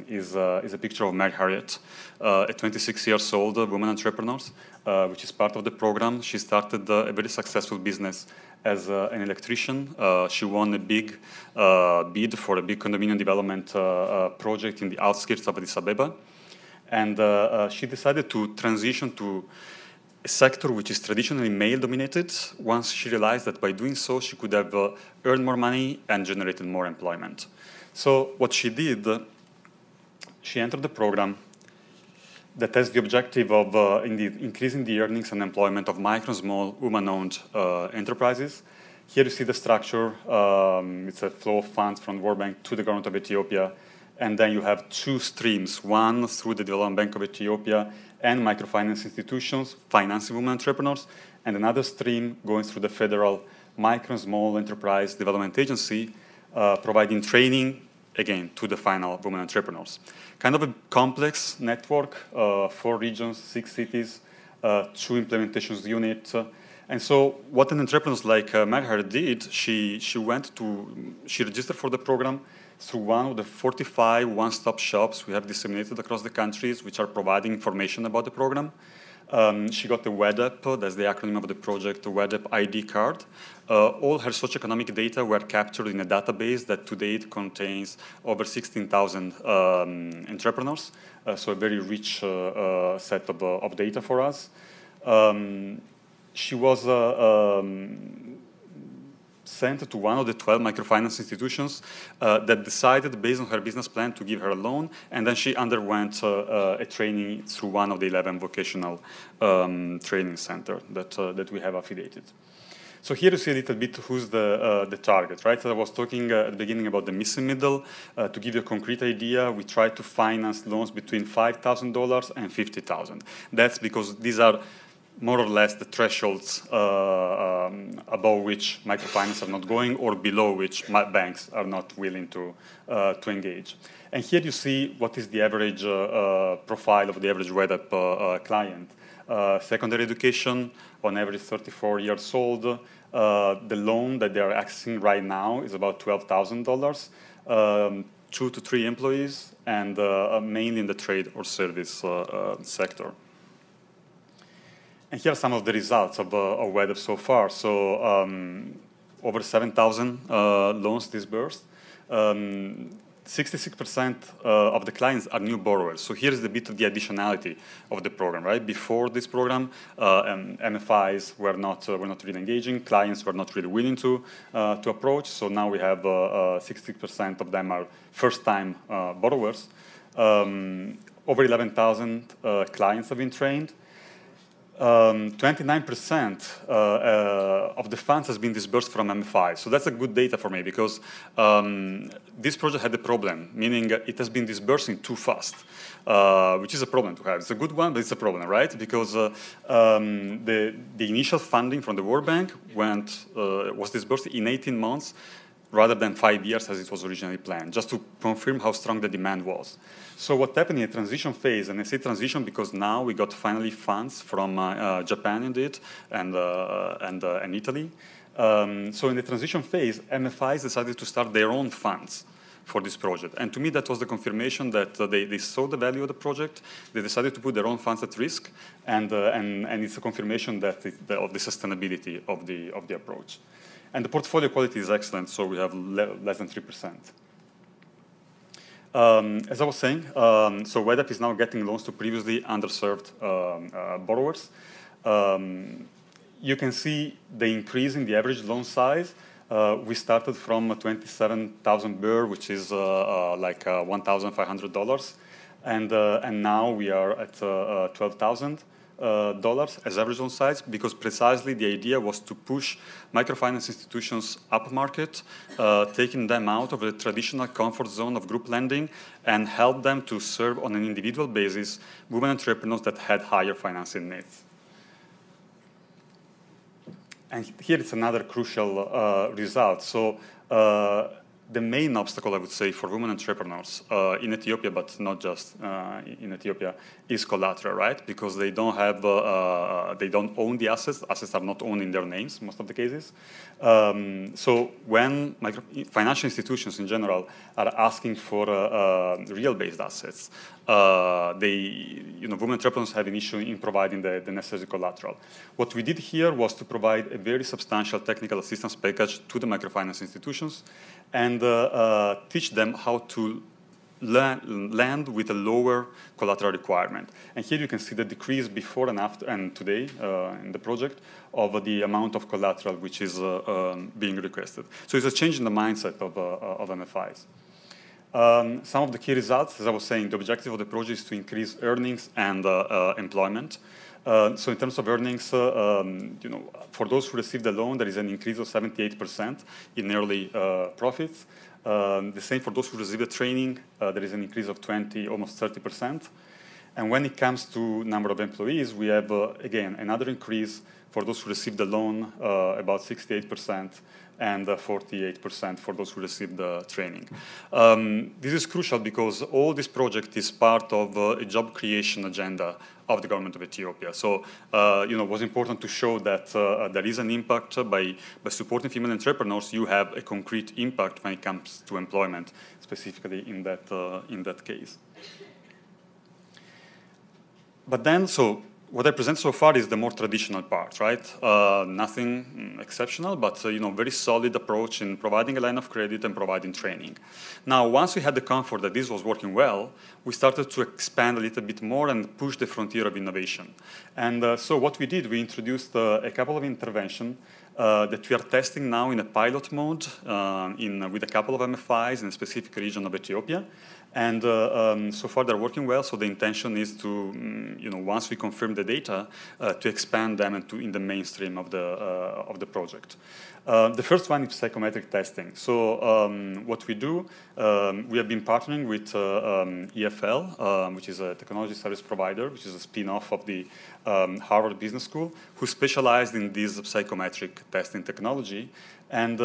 is a picture of Mary Harriet, a 26 years old woman entrepreneur, which is part of the program. She started a very successful business as an electrician. She won a big bid for a big condominium development project in the outskirts of Addis Ababa. And she decided to transition to a sector which is traditionally male-dominated once she realized that by doing so, she could have earned more money and generated more employment. So what she did, she entered the program that has the objective of indeed increasing the earnings and employment of micro and small woman-owned enterprises. Here you see the structure. It's a flow of funds from the World Bank to the government of Ethiopia. And then you have two streams, one through the Development Bank of Ethiopia and microfinance institutions financing women entrepreneurs, and another stream going through the Federal Micro and Small Enterprise Development Agency, providing training, again, to the final women entrepreneurs. Kind of a complex network, 4 regions, 6 cities, 2 implementations units. And so what an entrepreneur like Maher did, she registered for the program through one of the 45 one-stop shops we have disseminated across the countries, which are providing information about the program. She got the WEDEP, that's the acronym of the project, the WEDEP ID card. All her socioeconomic data were captured in a database that to date contains over 16,000 entrepreneurs, so a very rich set of data for us. She was sent to one of the 12 microfinance institutions that decided, based on her business plan, to give her a loan, and then she underwent a training through one of the 11 vocational training centers that we have affiliated. So here you see a little bit who's the target, right? So I was talking at the beginning about the missing middle. To give you a concrete idea, we try to finance loans between $5,000 and $50,000. That's because these are more or less the thresholds above which microfinance are not going or below which banks are not willing to engage. And here you see what is the average profile of the average WEDEP client. Secondary education, on average 34 years old. The loan that they are accessing right now is about $12,000, 2 to 3 employees, and mainly in the trade or service sector. And here are some of the results of WEDEP so far. So over 7,000 loans disbursed. 66% of the clients are new borrowers. So here's a bit of the additionality of the program, right? Before this program, MFIs were not really engaging. Clients were not really willing to approach. So now we have 60% of them are first-time borrowers. Over 11,000 clients have been trained. 29% of the funds has been disbursed from MFI. So that's a good data for me because this project had a problem, meaning it has been disbursing too fast, which is a problem to have. It's a good one, but it's a problem, right? Because the initial funding from the World Bank was disbursed in 18 months rather than 5 years as it was originally planned, just to confirm how strong the demand was. So what happened in the transition phase, and I say transition because now we got finally funds from Japan indeed and Italy. So in the transition phase, MFIs decided to start their own funds for this project. And to me, that was the confirmation that they saw the value of the project. They decided to put their own funds at risk, and it's a confirmation that of the sustainability of the approach. And the portfolio quality is excellent, so we have less than 3%. As I was saying, so WEDEP is now getting loans to previously underserved borrowers. You can see the increase in the average loan size. We started from 27,000 birr, which is like $1,500, and now we are at $12,000 as average loan size, because precisely the idea was to push microfinance institutions up market, taking them out of the traditional comfort zone of group lending and help them to serve on an individual basis women entrepreneurs that had higher financing needs. And here is another crucial result. So the main obstacle, I would say, for women entrepreneurs in Ethiopia, but not just in Ethiopia, is collateral, right? Because they don't have, they don't own the assets. Assets are not owned in their names, most of the cases. So when financial institutions in general are asking for real-based assets, women entrepreneurs have an issue in providing the necessary collateral. What we did here was to provide a very substantial technical assistance package to the microfinance institutions and teach them how to lend with a lower collateral requirement. And here you can see the decrease before and after, and today in the project, of the amount of collateral which is being requested. So it's a change in the mindset of MFIs. Some of the key results, as I was saying, the objective of the project is to increase earnings and employment. So in terms of earnings, for those who received the loan, there is an increase of 78% in yearly profits. The same for those who receive the training, there is an increase of almost 30%. And when it comes to number of employees, we have, again, another increase for those who receive the loan, about 68%, and 48% for those who receive the training. This is crucial because all this project is part of a job creation agenda of the government of Ethiopia. So, it was important to show that there is an impact by supporting female entrepreneurs. You have a concrete impact when it comes to employment, specifically in that case. But then, so what I present so far is the more traditional part, right? Nothing exceptional, but very solid approach in providing a line of credit and providing training. Now, once we had the comfort that this was working well, we started to expand a little bit more and push the frontier of innovation. And so what we did, we introduced a couple of interventions that we are testing now in a pilot mode with a couple of MFIs in a specific region of Ethiopia. And so far they're working well, so the intention is to, once we confirm the data, to expand them in the mainstream of the project. The first one is psychometric testing. So what we do, we have been partnering with EFL, which is a technology service provider, which is a spin-off of the Harvard Business School, who specialized in this psychometric testing technology. And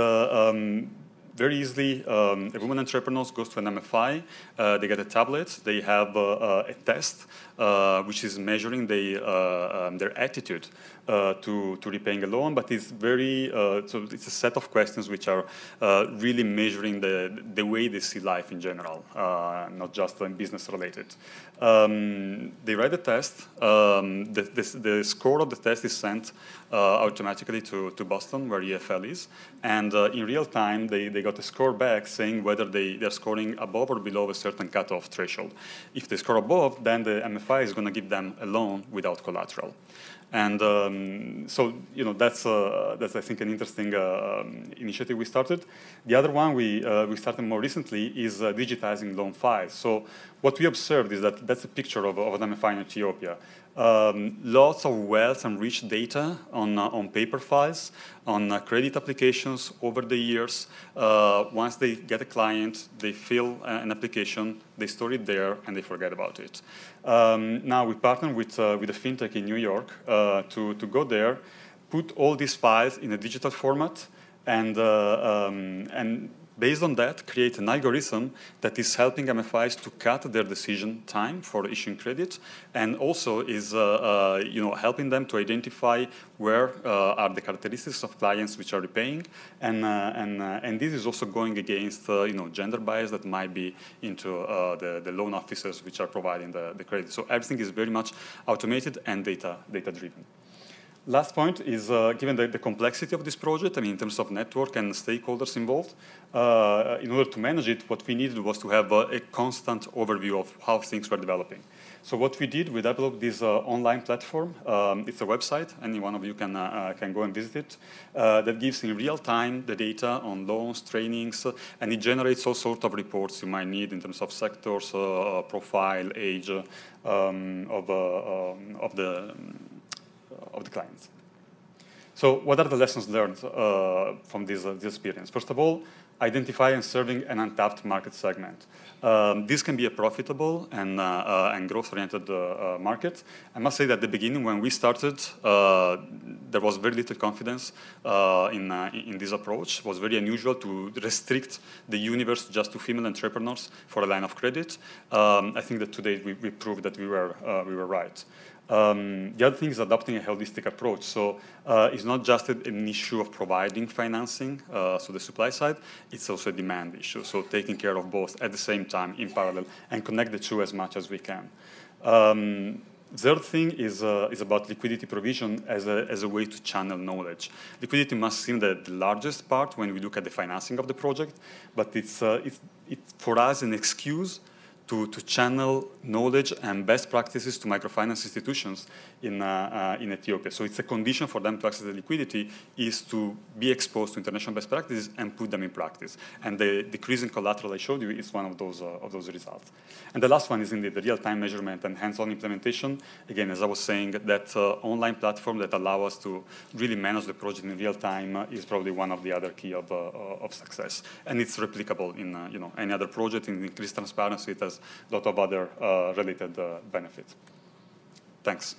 very easily, a woman entrepreneur goes to an MFI, they get a tablet, they have a test which is measuring their attitude to repaying a loan, but it's very, so it's a set of questions which are really measuring the way they see life in general, not just business related. They write the test, the score of the test is sent automatically to Boston, where EFL is, and in real time they got a score back saying whether they're scoring above or below a certain cutoff threshold. If they score above, then the MFI is going to give them a loan without collateral. And so, you know, that's I think an interesting initiative we started. The other one we started more recently is digitizing loan files. So what we observed is that that's a picture of an MFI in Ethiopia. Lots of wealth and rich data on paper files, on credit applications over the years. Once they get a client, they fill an application, they store it there, and they forget about it. Now we partner with a fintech in New York to go there, put all these files in a digital format, and based on that, create an algorithm that is helping MFIs to cut their decision time for issuing credit, and also is helping them to identify where are the characteristics of clients which are repaying, and this is also going against gender bias that might be into the loan officers which are providing the credit. So everything is very much automated and data driven. Last point is, given the complexity of this project, I mean, in terms of network and stakeholders involved, in order to manage it, what we needed was to have a constant overview of how things were developing. So what we did, we developed this online platform. It's a website. Any one of you can go and visit it. That gives in real time the data on loans, trainings, and it generates all sorts of reports you might need in terms of sectors, profile, age of the clients. So what are the lessons learned from this experience? First of all, identify and serving an untapped market segment. This can be a profitable and growth-oriented market. I must say that at the beginning, when we started, there was very little confidence in this approach. It was very unusual to restrict the universe just to female entrepreneurs for a line of credit. I think that today we proved that we were right. The other thing is adopting a holistic approach. So it's not just an issue of providing financing, so the supply side, it's also a demand issue. So taking care of both at the same time in parallel and connect the two as much as we can. Third thing is about liquidity provision as a way to channel knowledge. Liquidity must seem the largest part when we look at the financing of the project, but it's for us an excuse to channel knowledge and best practices to microfinance institutions in Ethiopia. So it's a condition for them to access the liquidity is to be exposed to international best practices and put them in practice. And the decrease in collateral I showed you is one of those results. And the last one is indeed the real-time measurement and hands-on implementation. Again, as I was saying, that online platform that allows us to really manage the project in real time is probably one of the other key of success. And it's replicable in any other project. In increased transparency, it has a lot of other related benefits. Thanks.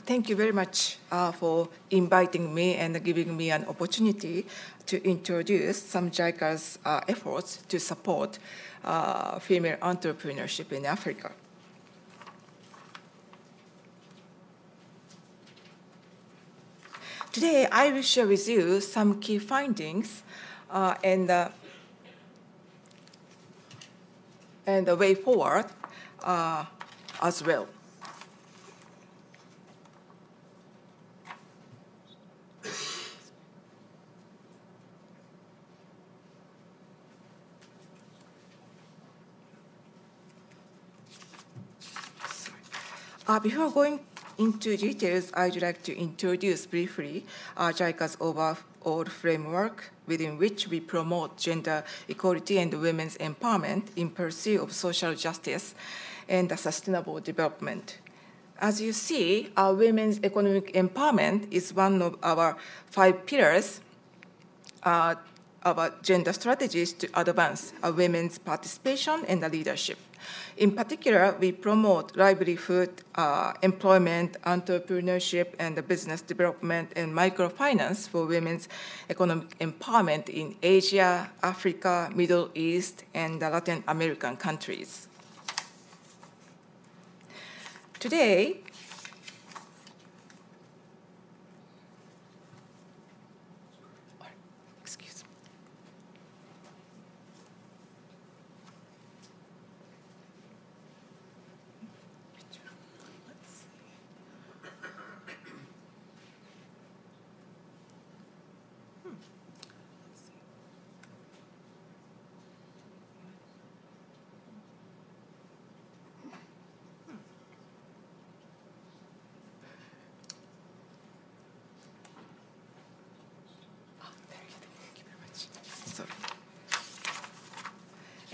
Thank you very much for inviting me and giving me an opportunity to introduce some JICA's efforts to support female entrepreneurship in Africa. Today, I will share with you some key findings and the way forward as well. Before going into details, I'd like to introduce briefly JICA's overall framework within which we promote gender equality and women's empowerment in pursuit of social justice and sustainable development. As you see, women's economic empowerment is one of our 5 pillars of our gender strategies to advance women's participation and leadership. In particular, we promote livelihood, employment, entrepreneurship, and business development and microfinance for women's economic empowerment in Asia, Africa, Middle East, and Latin American countries. Today,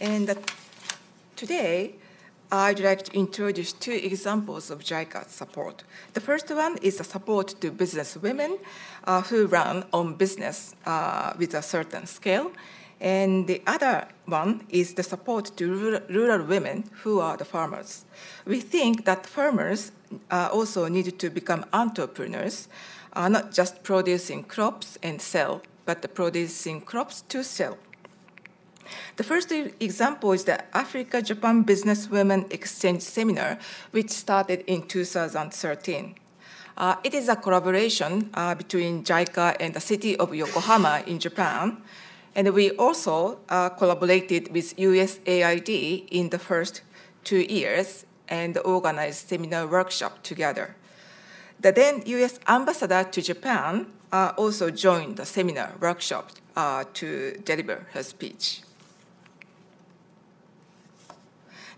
And today, I'd like to introduce 2 examples of JICA support. The first one is the support to business women who run on business with a certain scale. And the other one is the support to rural women who are the farmers. We think that farmers also need to become entrepreneurs, not just producing crops and sell, but producing crops to sell. The first example is the Africa-Japan Business Women Exchange Seminar, which started in 2013. It is a collaboration between JICA and the city of Yokohama in Japan, and we also collaborated with USAID in the first 2 years and organized seminar workshop together. The then US ambassador to Japan also joined the seminar workshop to deliver her speech.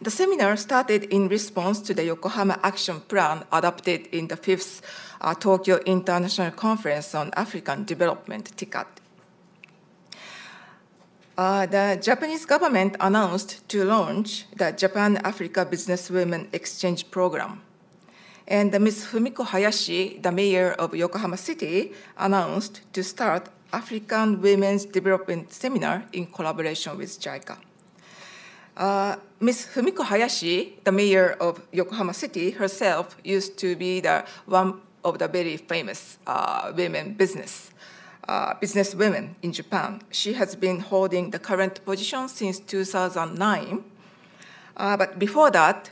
The seminar started in response to the Yokohama Action Plan adopted in the 5th Tokyo International Conference on African Development, TICAD. The Japanese government announced to launch the Japan-Africa Business Women Exchange Program. And Ms. Fumiko Hayashi, the mayor of Yokohama City, announced to start African Women's Development Seminar in collaboration with JICA. Ms. Fumiko Hayashi, the mayor of Yokohama City, herself used to be one of the very famous business women in Japan. She has been holding the current position since 2009. But before that,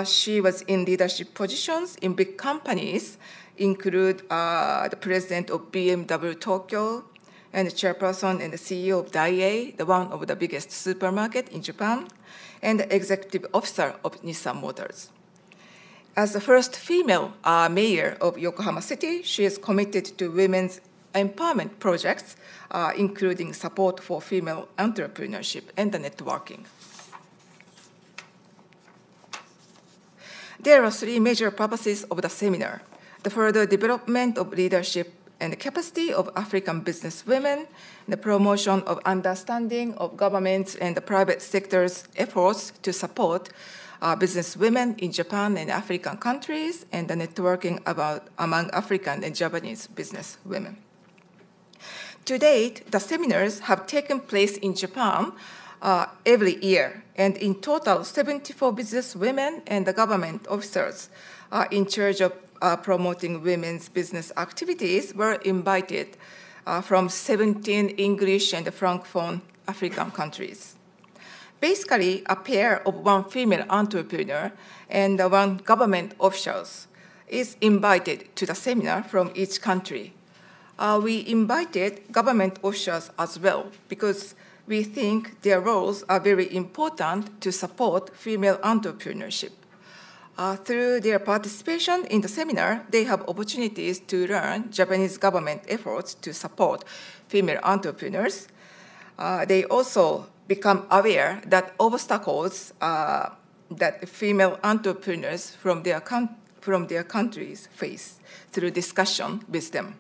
she was in leadership positions in big companies, include the president of BMW Tokyo, and the chairperson and the CEO of Daiei, one of the biggest supermarket in Japan, and the executive officer of Nissan Motors. As the first female mayor of Yokohama City, she is committed to women's empowerment projects, including support for female entrepreneurship and the networking. There are 3 major purposes of the seminar: the further development of leadership and the capacity of African business women, the promotion of understanding of governments and the private sector's efforts to support business women in Japan and African countries, and the networking among African and Japanese business women. To date, the seminars have taken place in Japan every year, and in total, 74 business women and the government officers in charge of promoting women's business activities were invited from 17 English and Francophone African countries. Basically, a pair of 1 female entrepreneur and 1 government official is invited to the seminar from each country. We invited government officials as well because we think their roles are very important to support female entrepreneurship. Through their participation in the seminar, they have opportunities to learn Japanese government efforts to support female entrepreneurs. They also become aware that obstacles that female entrepreneurs from their from their countries face through discussion with them.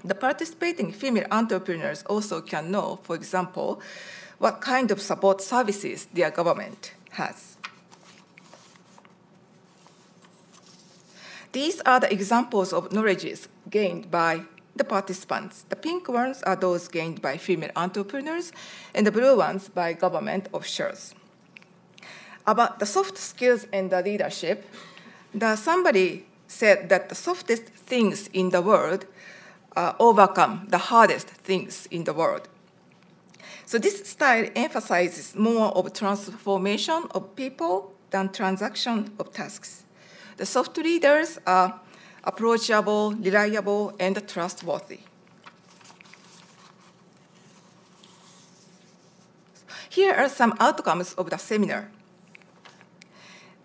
The participating female entrepreneurs also can know, for example, what kind of support services their government has. These are the examples of knowledges gained by the participants. The pink ones are those gained by female entrepreneurs, and the blue ones by government officials. About the soft skills and the leadership, somebody said that the softest things in the world overcome the hardest things in the world. So this style emphasizes more of transformation of people than transaction of tasks. The soft leaders are approachable, reliable, and trustworthy. Here are some outcomes of the seminar.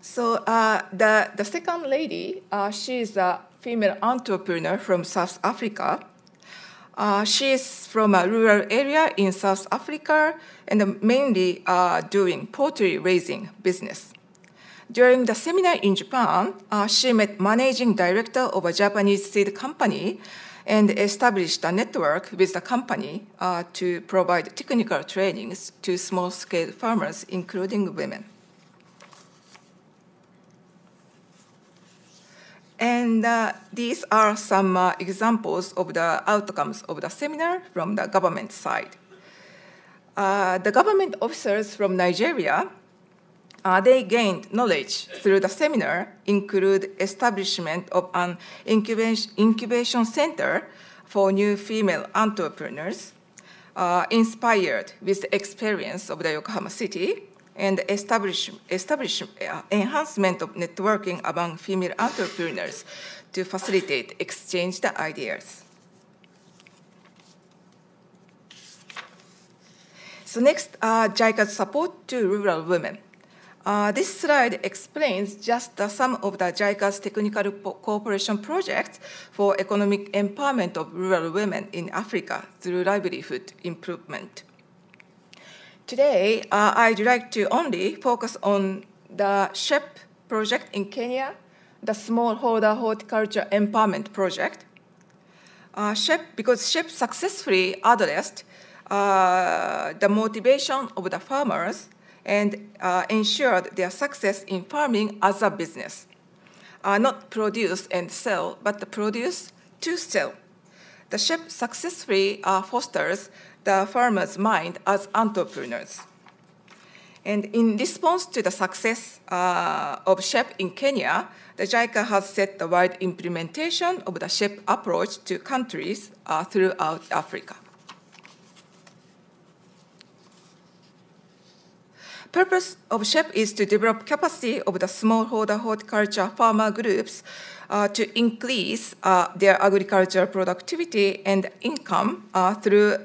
So the second lady, she's a female entrepreneur from South Africa. She is from a rural area in South Africa and mainly doing poultry raising business. During the seminar in Japan, she met managing director of a Japanese seed company and established a network with the company to provide technical trainings to small-scale farmers, including women. And these are some examples of the outcomes of the seminar from the government side. The government officers from Nigeria, they gained knowledge through the seminar, include establishment of an incubation center for new female entrepreneurs, inspired with the experience of the Yokohama City, and enhancement of networking among female entrepreneurs to facilitate exchange the ideas. So next, JICA's support to rural women. This slide explains just some of the JICA's technical cooperation projects for economic empowerment of rural women in Africa through livelihood improvement. Today, I'd like to only focus on the SHEP project in Kenya, the Smallholder Horticulture Empowerment Project. Because SHEP successfully addressed the motivation of the farmers and ensured their success in farming as a business. Not produce and sell, but produce to sell. The SHEP successfully fosters the farmer's mind as entrepreneurs. And in response to the success of SHEP in Kenya, the JICA has set the wide implementation of the SHEP approach to countries throughout Africa. Purpose of SHEP is to develop capacity of the smallholder horticulture farmer groups to increase their agricultural productivity and income through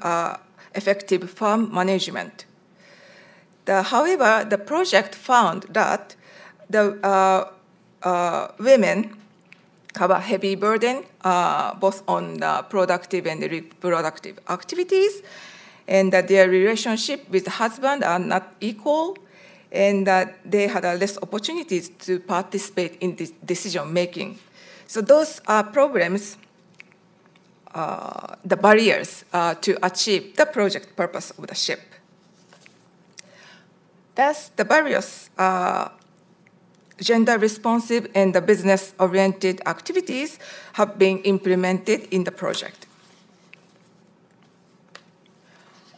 effective farm management. However, the project found that the women have a heavy burden both on the productive and reproductive activities, and that their relationship with the husband are not equal, and that they had less opportunities to participate in this decision making. So those are problems, the barriers to achieve the project purpose of the SHEP. Thus, the various gender-responsive and the business-oriented activities have been implemented in the project.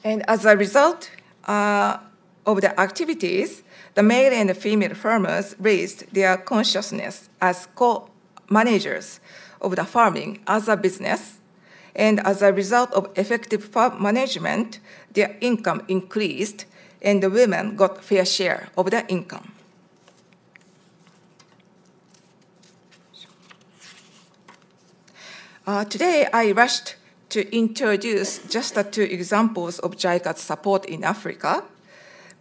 And as a result of the activities, the male and the female farmers raised their consciousness as co-managers of the farming as a business, and as a result of effective farm management, their income increased, and the women got fair share of the income. Today, I rushed to introduce just the two examples of JICA's support in Africa,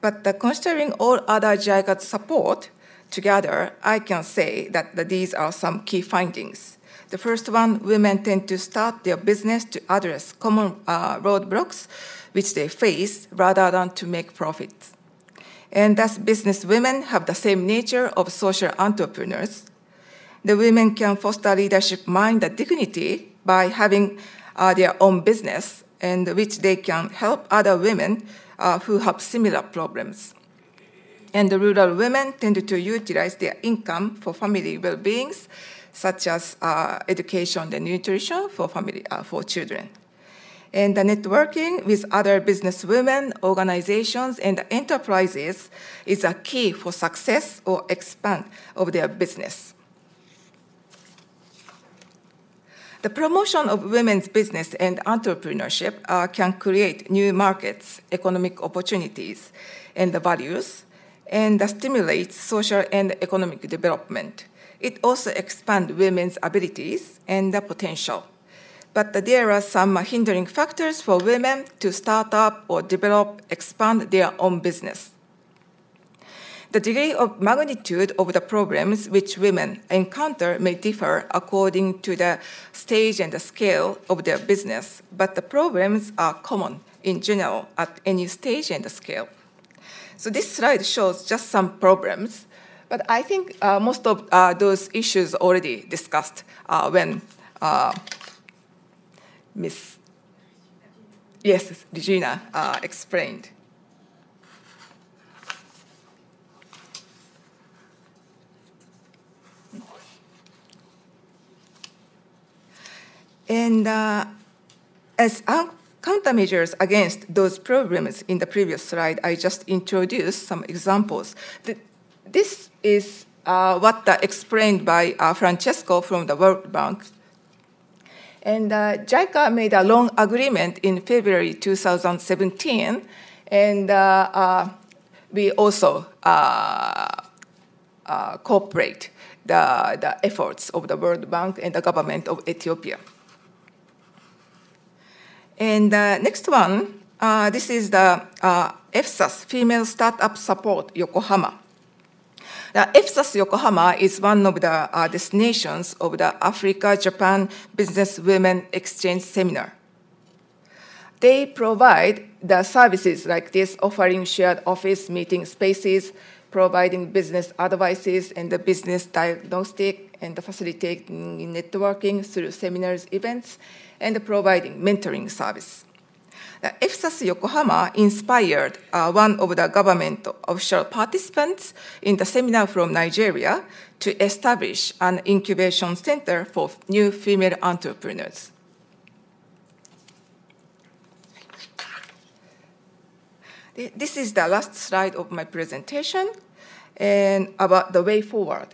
but considering all other JICA's support together, I can say that these are some key findings. The first one, women tend to start their business to address common roadblocks which they face rather than to make profits. And thus, business women have the same nature of social entrepreneurs. The women can foster leadership mind and dignity by having their own business, and which they can help other women who have similar problems. And the rural women tend to utilize their income for family well-beings, such as education and nutrition for children. And the networking with other businesswomen, organizations, and enterprises is a key for success or expand of their business. The promotion of women's business and entrepreneurship can create new markets, economic opportunities, and the values, and stimulates social and economic development. It also expands women's abilities and the potential. But there are some hindering factors for women to start up or develop, expand their own business. The degree of magnitude of the problems which women encounter may differ according to the stage and the scale of their business, but the problems are common in general at any stage and the scale. So this slide shows just some problems, but I think most of those issues already discussed when Miss Regina explained. And as countermeasures against those problems in the previous slide, I just introduced some examples. This is what explained by Francesco from the World Bank. And JICA made a loan agreement in February 2017, and we also cooperate the efforts of the World Bank and the government of Ethiopia. And next one, this is the EFSAS, Female Startup Support Yokohama. The EFSAS Yokohama is one of the destinations of the Africa-Japan Business Women Exchange Seminar. They provide the services like this, offering shared office meeting spaces, providing business advices and the business diagnostic, and facilitating networking through seminars, events, and providing mentoring service. The EFSAS Yokohama inspired one of the government official participants in the seminar from Nigeria to establish an incubation center for new female entrepreneurs. This is the last slide of my presentation, and about the way forward.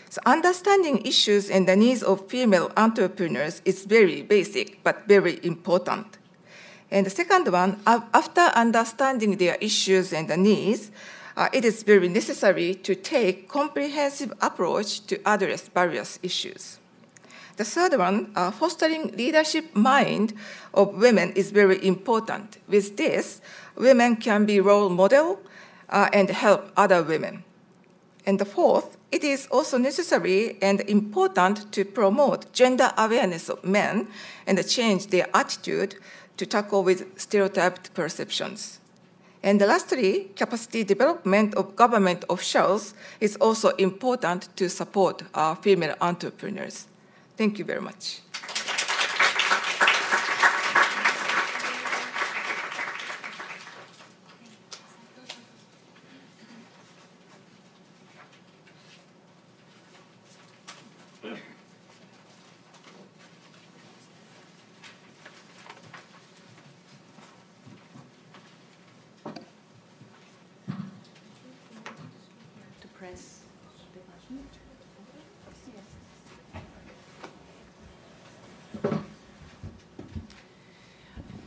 So understanding issues and the needs of female entrepreneurs is very basic, but very important. And the second one, after understanding their issues and the needs, it is very necessary to take comprehensive approach to address various issues. The third one, fostering leadership mind of women is very important. With this, women can be role model and help other women. And the fourth, it is also necessary and important to promote gender awareness of men and change their attitude to tackle with stereotyped perceptions. And lastly, capacity development of government officials is also important to support female entrepreneurs. Thank you very much.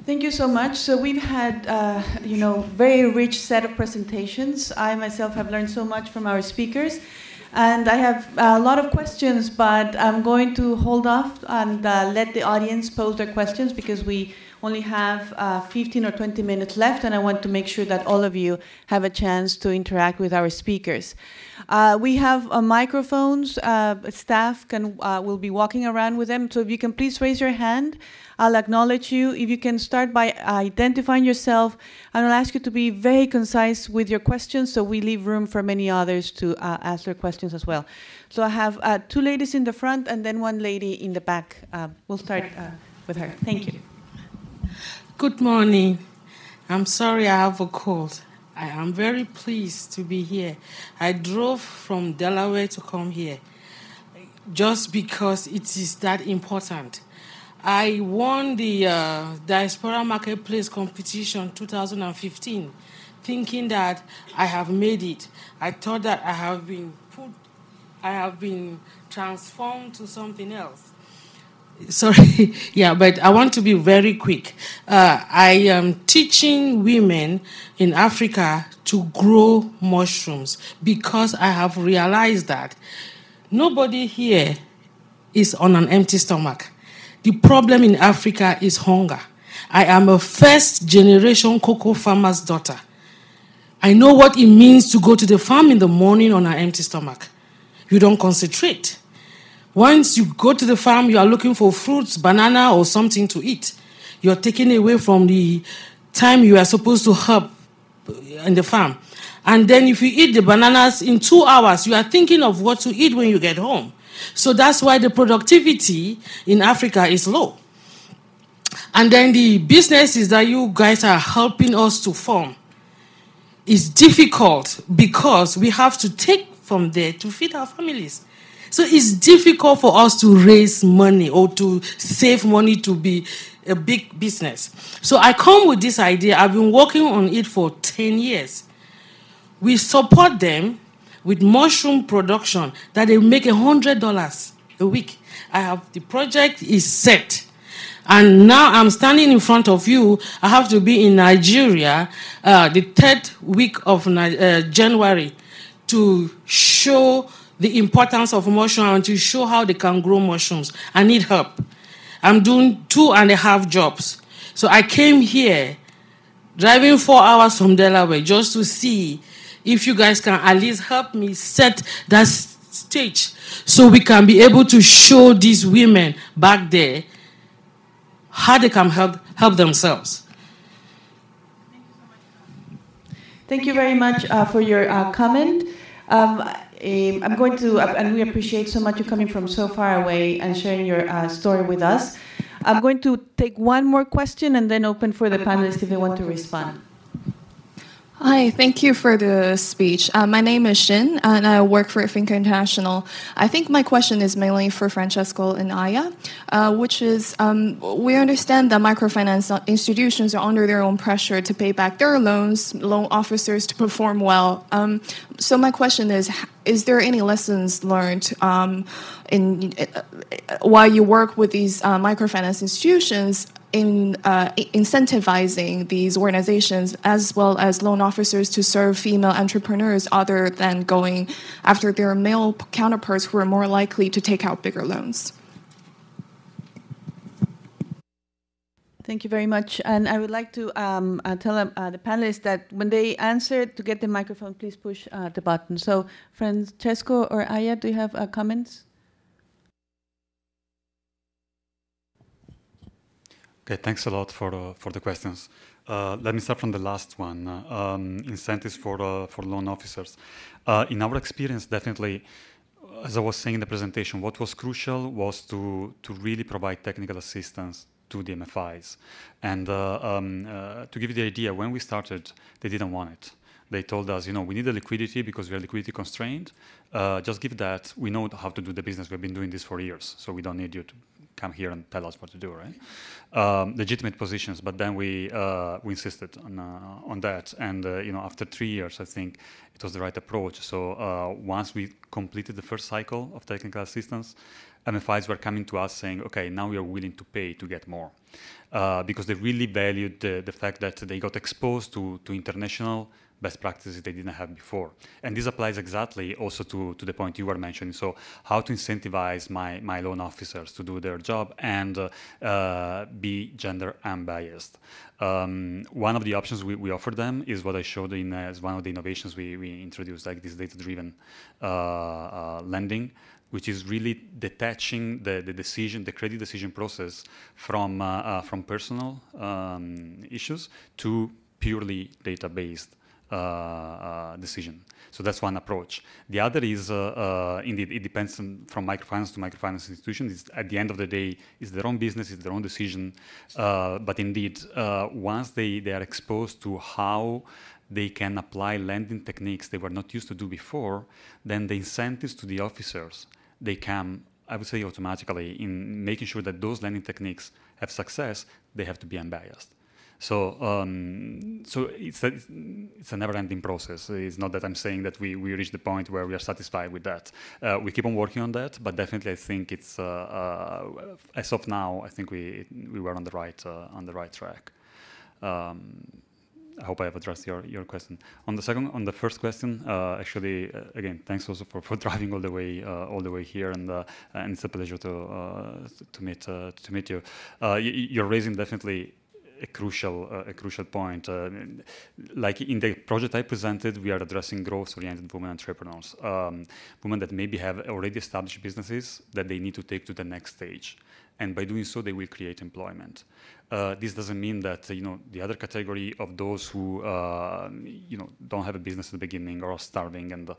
Thank you so much. So we've had, very rich set of presentations. I myself have learned so much from our speakers, and I have a lot of questions, but I'm going to hold off and let the audience pose their questions because we only have 15 or 20 minutes left, and I want to make sure that all of you have a chance to interact with our speakers. We have microphones. Staff will be walking around with them, so if you can please raise your hand, I'll acknowledge you. If you can start by identifying yourself, and I'll ask you to be very concise with your questions so we leave room for many others to ask their questions as well. So I have 2 ladies in the front and then 1 lady in the back. We'll start with her. Thank you. Good morning. I'm sorry I have a cold. I am very pleased to be here. I drove from Delaware to come here just because it is that important. I won the Diaspora Marketplace competition 2015, thinking that I have made it. I thought that I have been transformed to something else. Sorry, yeah, but I want to be very quick. I am teaching women in Africa to grow mushrooms because I have realized that nobody here is on an empty stomach. The problem in Africa is hunger. I am a first-generation cocoa farmer's daughter. I know what it means to go to the farm in the morning on an empty stomach. You don't concentrate. Once you go to the farm, you are looking for fruits, banana, or something to eat. You're taken away from the time you are supposed to help in the farm. And then if you eat the bananas in 2 hours, you are thinking of what to eat when you get home. So that's why the productivity in Africa is low. And then the businesses that you guys are helping us to form is difficult because we have to take from there to feed our families. So it's difficult for us to raise money or to save money to be a big business. So I come with this idea. I've been working on it for 10 years. We support them with mushroom production that they make $100 a week. The project is set. And now I'm standing in front of you. I have to be in Nigeria the 3rd week of January to show the importance of mushrooms and to show how they can grow mushrooms. I need help. I'm doing 2.5 jobs. So I came here driving 4 hours from Delaware just to see if you guys can at least help me set that stage so we can be able to show these women back there how they can help themselves. Thank you very much for your comment. I'm going to, and we appreciate so much you coming from so far away and sharing your story with us. I'm going to take 1 more question and then open for the panelists if they want to respond. Hi, thank you for the speech. My name is Shin, and I work for Think International. I think my question is mainly for Francesco and Aya, which is, we understand that microfinance institutions are under their own pressure to pay back their loans, loan officers to perform well. So my question is there any lessons learned while you work with these microfinance institutions in incentivizing these organizations as well as loan officers to serve female entrepreneurs other than going after their male counterparts who are more likely to take out bigger loans? Thank you very much. And I would like to tell the panelists that when they answer, to get the microphone, please push the button. So Francesco or Aya, do you have comments? Okay, thanks a lot for the questions. Let me start from the last one, incentives for loan officers. In our experience, definitely, as I was saying in the presentation, what was crucial was to really provide technical assistance to the MFIs. And to give you the idea, when we started, they didn't want it. They told us, we need the liquidity because we are liquidity constrained. Just give that. We know how to do the business. We've been doing this for years, so we don't need you to come here and tell us what to do, right? Legitimate positions, but then we insisted on that. And after 3 years, I think it was the right approach. So once we completed the first cycle of technical assistance, MFIs were coming to us saying, okay, now we are willing to pay to get more. Because they really valued the fact that they got exposed to international best practices they didn't have before. And this applies exactly also to the point you were mentioning. So how to incentivize my loan officers to do their job and be gender unbiased. One of the options we offer them is what I showed in as one of the innovations we introduced, like this data-driven lending, which is really detaching the credit decision process from personal issues to purely data-based decision. So that's one approach. The other is, indeed, it depends from microfinance to microfinance institution. It's, at the end of the day, it's their own business, it's their own decision. But indeed, once they are exposed to how they can apply lending techniques they were not used to do before, then the incentives to the officers, they come, I would say, automatically in making sure that those lending techniques have success. They have to be unbiased. So, so it's a never-ending process. It's not that I'm saying that we reach the point where we are satisfied with that. We keep on working on that, but definitely I think it's as of now, I think we were on the right track. I hope I have addressed your question. On the first question, actually, again, thanks also for driving all the way here, and it's a pleasure to meet you. You're raising definitely a crucial point. Like in the project I presented, we are addressing growth-oriented women entrepreneurs, women that maybe have already established businesses that they need to take to the next stage, and by doing so, they will create employment. This doesn't mean that the other category of those who don't have a business at the beginning or are starving, and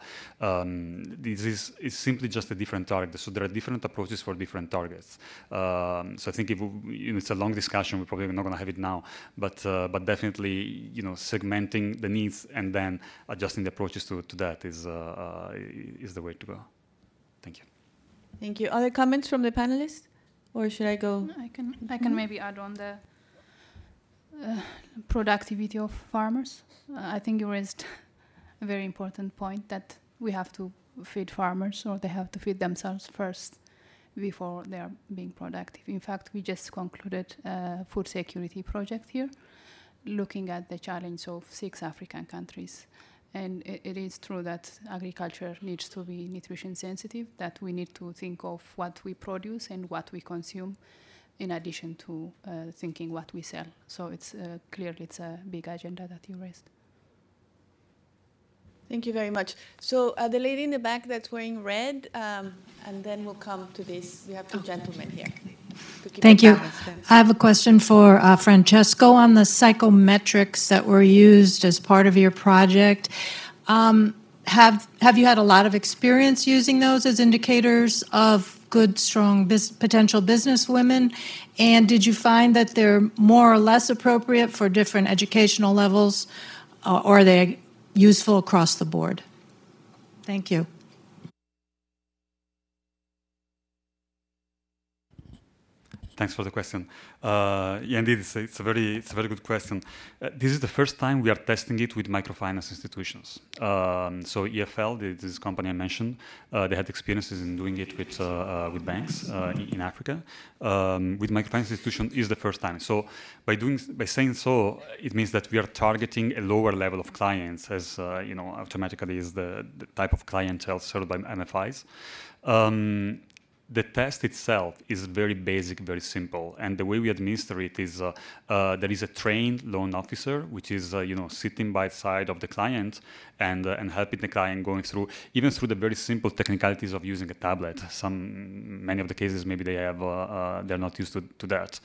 this is simply just a different target. So there are different approaches for different targets. So I think it's a long discussion. We're probably not going to have it now, but definitely segmenting the needs and then adjusting the approaches to that is the way to go. Thank you. Thank you. Other comments from the panelists? Or should I go? I can maybe add on the productivity of farmers. I think you raised a very important point that we have to feed farmers, or they have to feed themselves first before they are being productive. In fact, we just concluded a food security project here, looking at the challenge of 6 African countries. And it is true that agriculture needs to be nutrition sensitive, that we need to think of what we produce and what we consume, in addition to thinking what we sell. So it's clearly it's a big agenda that you raised. Thank you very much. So the lady in the back that's wearing red, and then we'll come to this. We have 2 gentlemen here. Thank you. I have a question for Francesco on the psychometrics that were used as part of your project. Have you had a lot of experience using those as indicators of good, strong potential business women? And did you find that they're more or less appropriate for different educational levels, or are they useful across the board? Thank you. Thanks for the question. Yeah, indeed, it's a very good question. This is the first time we are testing it with microfinance institutions. So EFL, this company I mentioned, they had experiences in doing it with banks in Africa. With microfinance institution is the first time. So by saying so, it means that we are targeting a lower level of clients, as automatically is the type of clientele served by MFIs. The test itself is very basic, very simple, and the way we administer it is there is a trained loan officer, which is sitting by the side of the client and helping the client going through the very simple technicalities of using a tablet. Many of the cases maybe they have they're not used to that,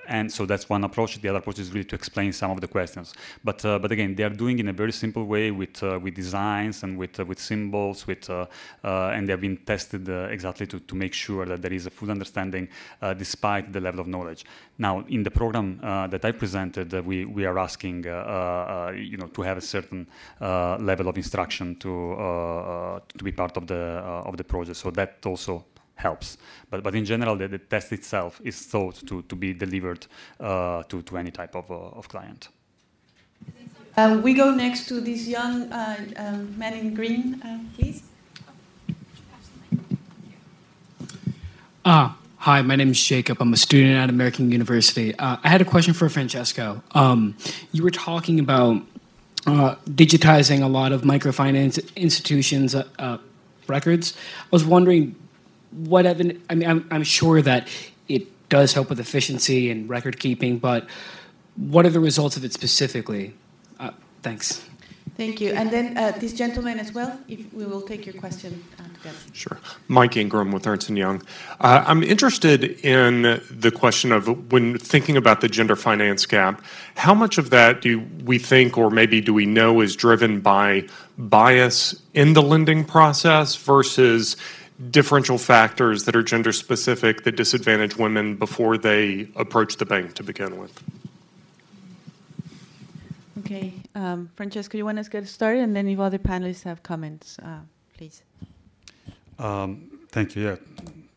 and so that's one approach. The other approach is really to explain some of the questions, but again, they are doing it in a very simple way with designs and with symbols, and they have been tested exactly to make sure that there is a full understanding despite the level of knowledge. Now, in the program that I presented, we are asking to have a certain level of instruction to be part of the project. So that also helps. But in general, the test itself is thought to be delivered to any type of client. We go next to this young man in green, please. Hi, my name is Jacob. I'm a student at American University. I had a question for Francesco. You were talking about digitizing a lot of microfinance institutions' records. I was wondering what evidence. I mean, I'm sure that it does help with efficiency and record keeping, but what are the results of it specifically? Thanks. Thank you. And then this gentleman as well, if we will take your question together. Sure. Mike Ingram with Ernst & Young. I'm interested in the question of when thinking about the gender finance gap, how much of that do we think or maybe do we know is driven by bias in the lending process versus differential factors that are gender specific that disadvantage women before they approach the bank to begin with? Okay, Francesco, you want us to get started, and then if other panelists have comments, please. Thank you. Yeah,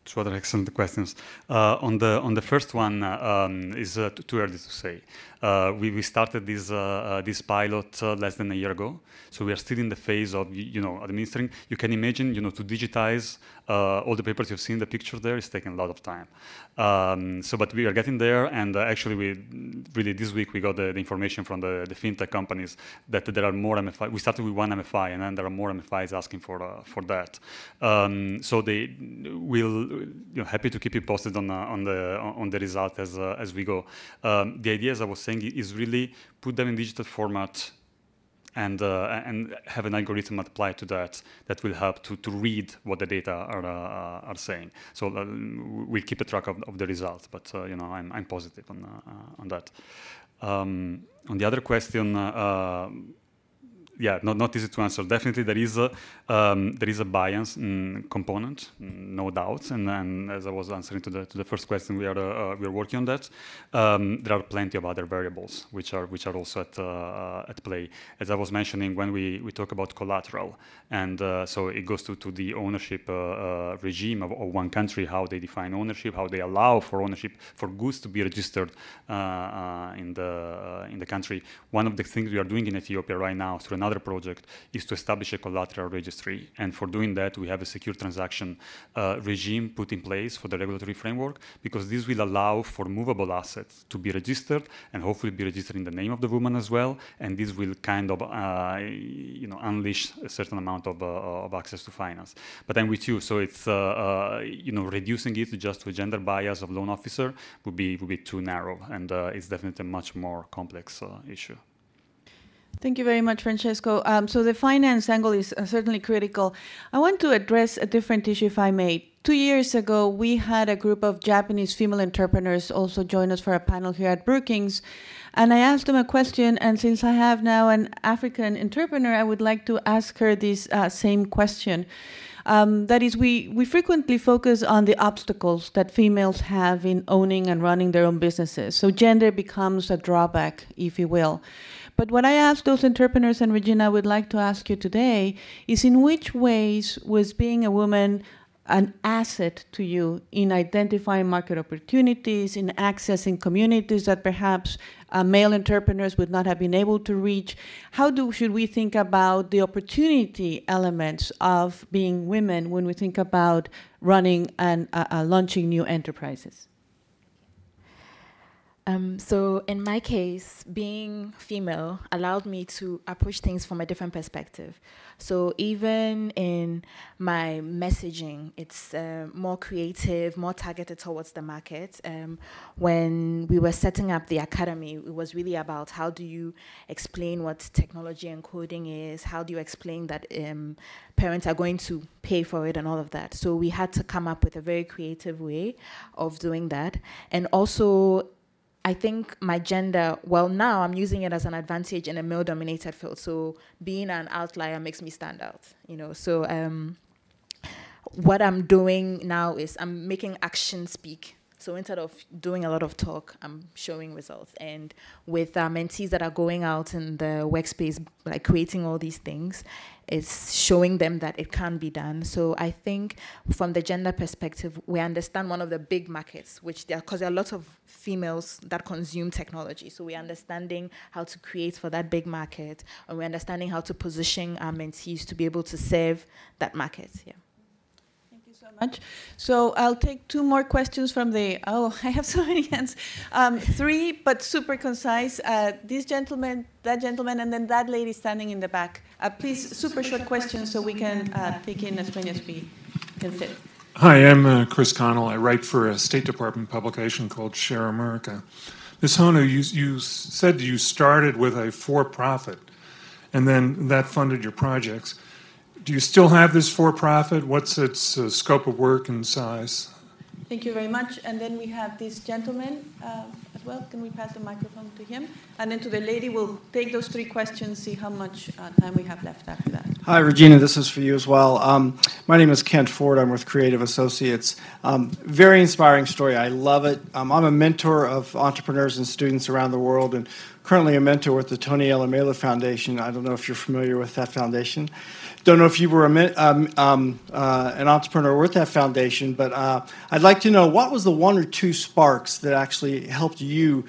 two other excellent questions. On the first one, is too early to say. We started this pilot less than a year ago, so we are still in the phase of administering. You can imagine, to digitize all the papers you've seen in the picture there is taking a lot of time. But we are getting there, and actually, this week we got the information from the fintech companies that there are more MFI. We started with one MFI, and then there are more MFIs asking for that. So they will, happy to keep you posted on the result as we go. The idea, as I was saying, is really put them in digital format and have an algorithm applied to that will help to read what the data are saying. So we'll keep a track of the results, but I'm positive on that. On the other question, yeah, not easy to answer. Definitely, there is a bias component, no doubt. And as I was answering to the first question, we are working on that. There are plenty of other variables which are also at play. As I was mentioning, when we talk about collateral, and so it goes to the ownership regime of one country, how they define ownership, how they allow for ownership for goods to be registered in the country. One of the things we are doing in Ethiopia right now through another project is to establish a collateral registry. And for doing that, we have a secure transaction regime put in place for the regulatory framework, because this will allow for movable assets to be registered and hopefully be registered in the name of the woman as well. And this will kind of unleash a certain amount of access to finance. But I'm with you. So it's reducing it just to a gender bias of loan officer would be too narrow, and it's definitely a much more complex issue. Thank you very much, Francesco. So the finance angle is certainly critical. I want to address a different issue, if I may. 2 years ago, we had a group of Japanese female entrepreneurs also join us for a panel here at Brookings. And I asked them a question, and since I have now an African entrepreneur, I would like to ask her this same question. That is, we frequently focus on the obstacles that females have in owning and running their own businesses. So gender becomes a drawback, if you will. But what I asked those entrepreneurs, and Regina, I would like to ask you today, is in which ways was being a woman an asset to you in identifying market opportunities, in accessing communities that perhaps male entrepreneurs would not have been able to reach? How should we think about the opportunity elements of being women when we think about running and launching new enterprises? So in my case, being female allowed me to approach things from a different perspective. So even in my messaging, it's more creative, more targeted towards the market. When we were setting up the academy, it was really about how do you explain what technology and coding is, how do you explain that parents are going to pay for it and all of that. So we had to come up with a very creative way of doing that. And also, I think my gender, well, now I'm using it as an advantage in a male-dominated field. So being an outlier makes me stand out, So what I'm doing now is I'm making action speak. So instead of doing a lot of talk, I'm showing results. And with mentees that are going out in the workspace, like creating all these things, it's showing them that it can be done. So I think from the gender perspective, we understand one of the big markets, because there are lots of females that consume technology. So we're understanding how to create for that big market, and we're understanding how to position our mentees to be able to serve that market. Yeah. Thank you so much. So I'll take two more questions from the, I have so many hands. Three, but super concise. This gentleman, that gentleman, and then that lady standing in the back. Please, super short questions so we can take in as many as we can fit. Hi, I'm Chris Connell. I write for a State Department publication called Share America. Ms. Honu, you said you started with a for-profit, and then that funded your projects. Do you still have this for-profit? What's its scope of work and size? Thank you very much. And then we have this gentleman as well. Can we pass the microphone to him? And then to the lady, we'll take those three questions, see how much time we have left after that. Hi, Regina. This is for you as well. My name is Kent Ford. I'm with Creative Associates. Very inspiring story. I love it. I'm a mentor of entrepreneurs and students around the world, and currently a mentor with the Tony Elumelu Foundation. I don't know if you're familiar with that foundation. Don't know if you were an entrepreneur with that foundation, but I'd like to know, what was the one or two sparks that actually helped you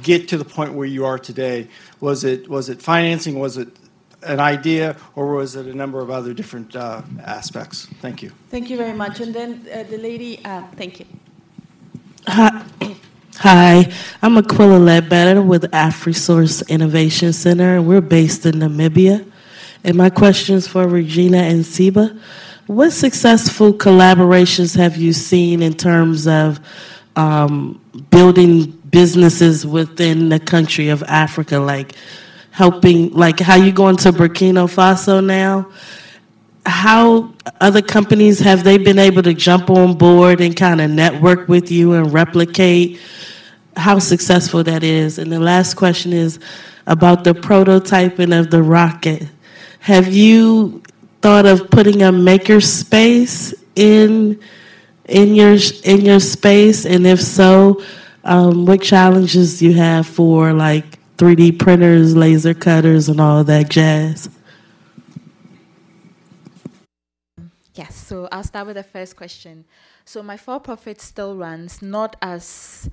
get to the point where you are today? Was it financing? Was it an idea, or was it a number of other different aspects? Thank you. Thank you very much. And then the lady, thank you. Hi, I'm Aquila Ledbetter with AfriSource Innovation Center, and we're based in Namibia. And my question is for Regina and Siba. What successful collaborations have you seen in terms of building businesses within the country of Africa, like helping, like how you going to Burkina Faso now? How other companies, have they been able to jump on board and kind of network with you and replicate how successful that is? And the last question is about the prototyping of the rocket. Have you thought of putting a maker space in your space? And if so, what challenges do you have for like 3D printers, laser cutters, and all that jazz? Yes, so I'll start with the first question. So my for-profit still runs, not as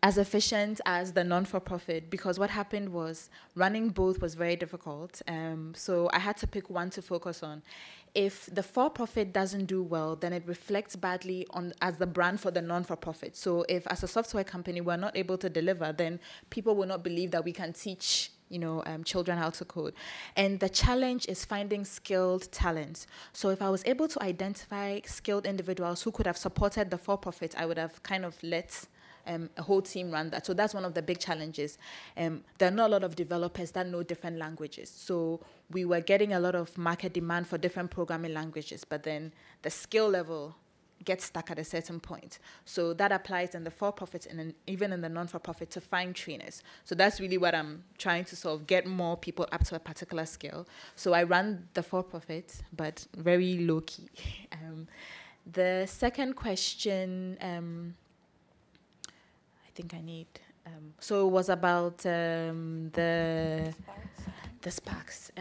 efficient as the non-for-profit, because what happened was running both was very difficult. So I had to pick one to focus on. If the for-profit doesn't do well, then it reflects badly on as the brand for the non-for-profit. So if as a software company we're not able to deliver, then people will not believe that we can teach children how to code. And the challenge is finding skilled talent. So if I was able to identify skilled individuals who could have supported the for-profit, I would have kind of let a whole team run that. So that's one of the big challenges. There are not a lot of developers that know different languages. So we were getting a lot of market demand for different programming languages, but then the skill level gets stuck at a certain point. So that applies in the for-profit and even in the non-for-profit to find trainers. So that's really what I'm trying to sort of get more people up to a particular skill. So I run the for-profit, but very low-key. The second question, I think I need, so it was about the sparks.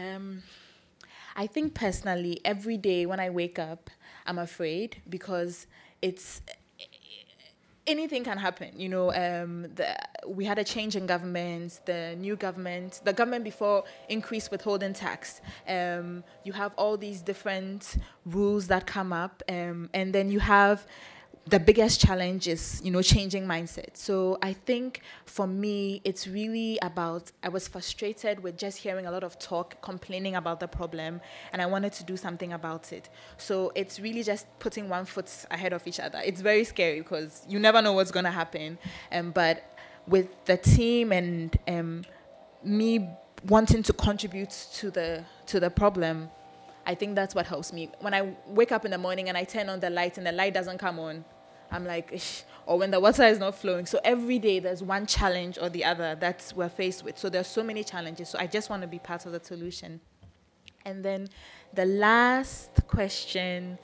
I think personally, every day when I wake up, I'm afraid because anything can happen. We had a change in government, the government before increased withholding tax. You have all these different rules that come up, and then you have the biggest challenge is, changing mindset. So I think for me, it's really about, I was frustrated with just hearing a lot of talk, complaining about the problem, and I wanted to do something about it. So it's really just putting one foot ahead of each other. It's very scary because you never know what's going to happen. But with the team and me wanting to contribute to the problem, I think that's what helps me. When I wake up in the morning and I turn on the light and the light doesn't come on, I'm like, ish. Or when the water is not flowing. So every day there's one challenge or the other that we're faced with. So there's so many challenges. So I just want to be part of the solution. And then the last question,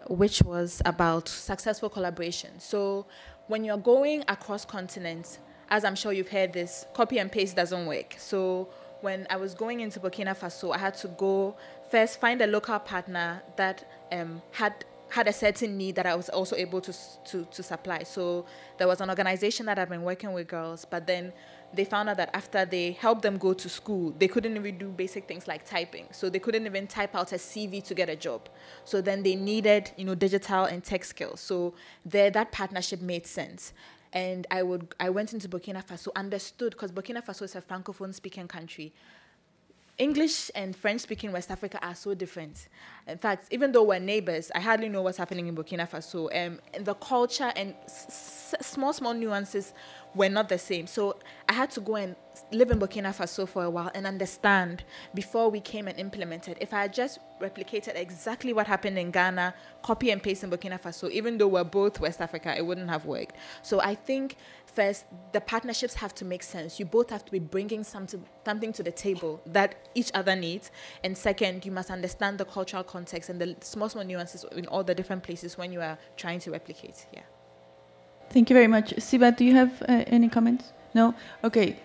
which was about successful collaboration. So when you're going across continents, as I'm sure you've heard this, copy and paste doesn't work. So when I was going into Burkina Faso, I had to go first find a local partner that had a certain need that I was also able to supply. So there was an organization that I've been working with girls, but then they found out that after they helped them go to school, they couldn't even do basic things like typing. So they couldn't even type out a CV to get a job. So then they needed, digital and tech skills. So that partnership made sense. And I went into Burkina Faso, understood, because Burkina Faso is a Francophone speaking country. English and French-speaking West Africa are so different. In fact, even though we're neighbors, I hardly know what's happening in Burkina Faso. And the culture and small nuances were not the same. So I had to go and live in Burkina Faso for a while and understand before we came and implemented. If I had just replicated exactly what happened in Ghana, copy and paste in Burkina Faso, even though we're both West Africa, it wouldn't have worked. So I think first, the partnerships have to make sense. You both have to be bringing something to the table that each other needs. And second, you must understand the cultural context and the small nuances in all the different places when you are trying to replicate. Yeah. Thank you very much. Siba, do you have any comments? No? Okay.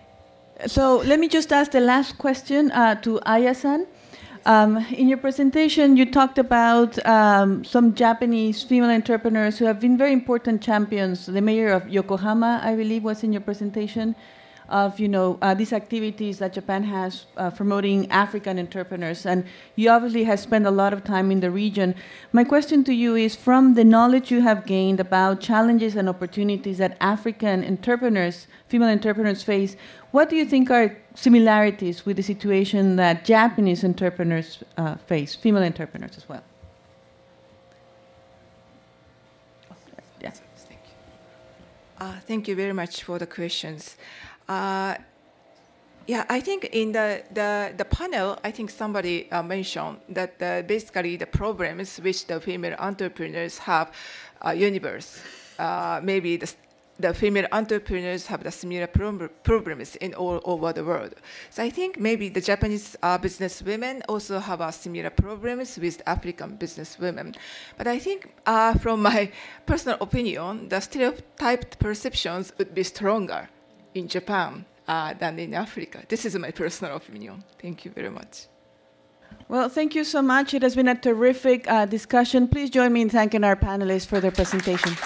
So let me just ask the last question to Aya-san. In your presentation, you talked about some Japanese female entrepreneurs who have been very important champions. The mayor of Yokohama, I believe, was in your presentation of these activities that Japan has promoting African entrepreneurs. And you obviously have spent a lot of time in the region. My question to you is, from the knowledge you have gained about challenges and opportunities that African entrepreneurs, female entrepreneurs face, what do you think are similarities with the situation that Japanese entrepreneurs face, female entrepreneurs as well? Yeah. Thank you very much for the questions. Yeah, I think in the panel, I think somebody mentioned that basically the problems which the female entrepreneurs have universe. Maybe the female entrepreneurs have the similar problems in all over the world. So I think maybe the Japanese business women also have similar problems with African business women. But I think from my personal opinion, the stereotyped perceptions would be stronger in Japan than in Africa. This is my personal opinion. Thank you very much. Well, thank you so much. It has been a terrific discussion. Please join me in thanking our panelists for their presentation.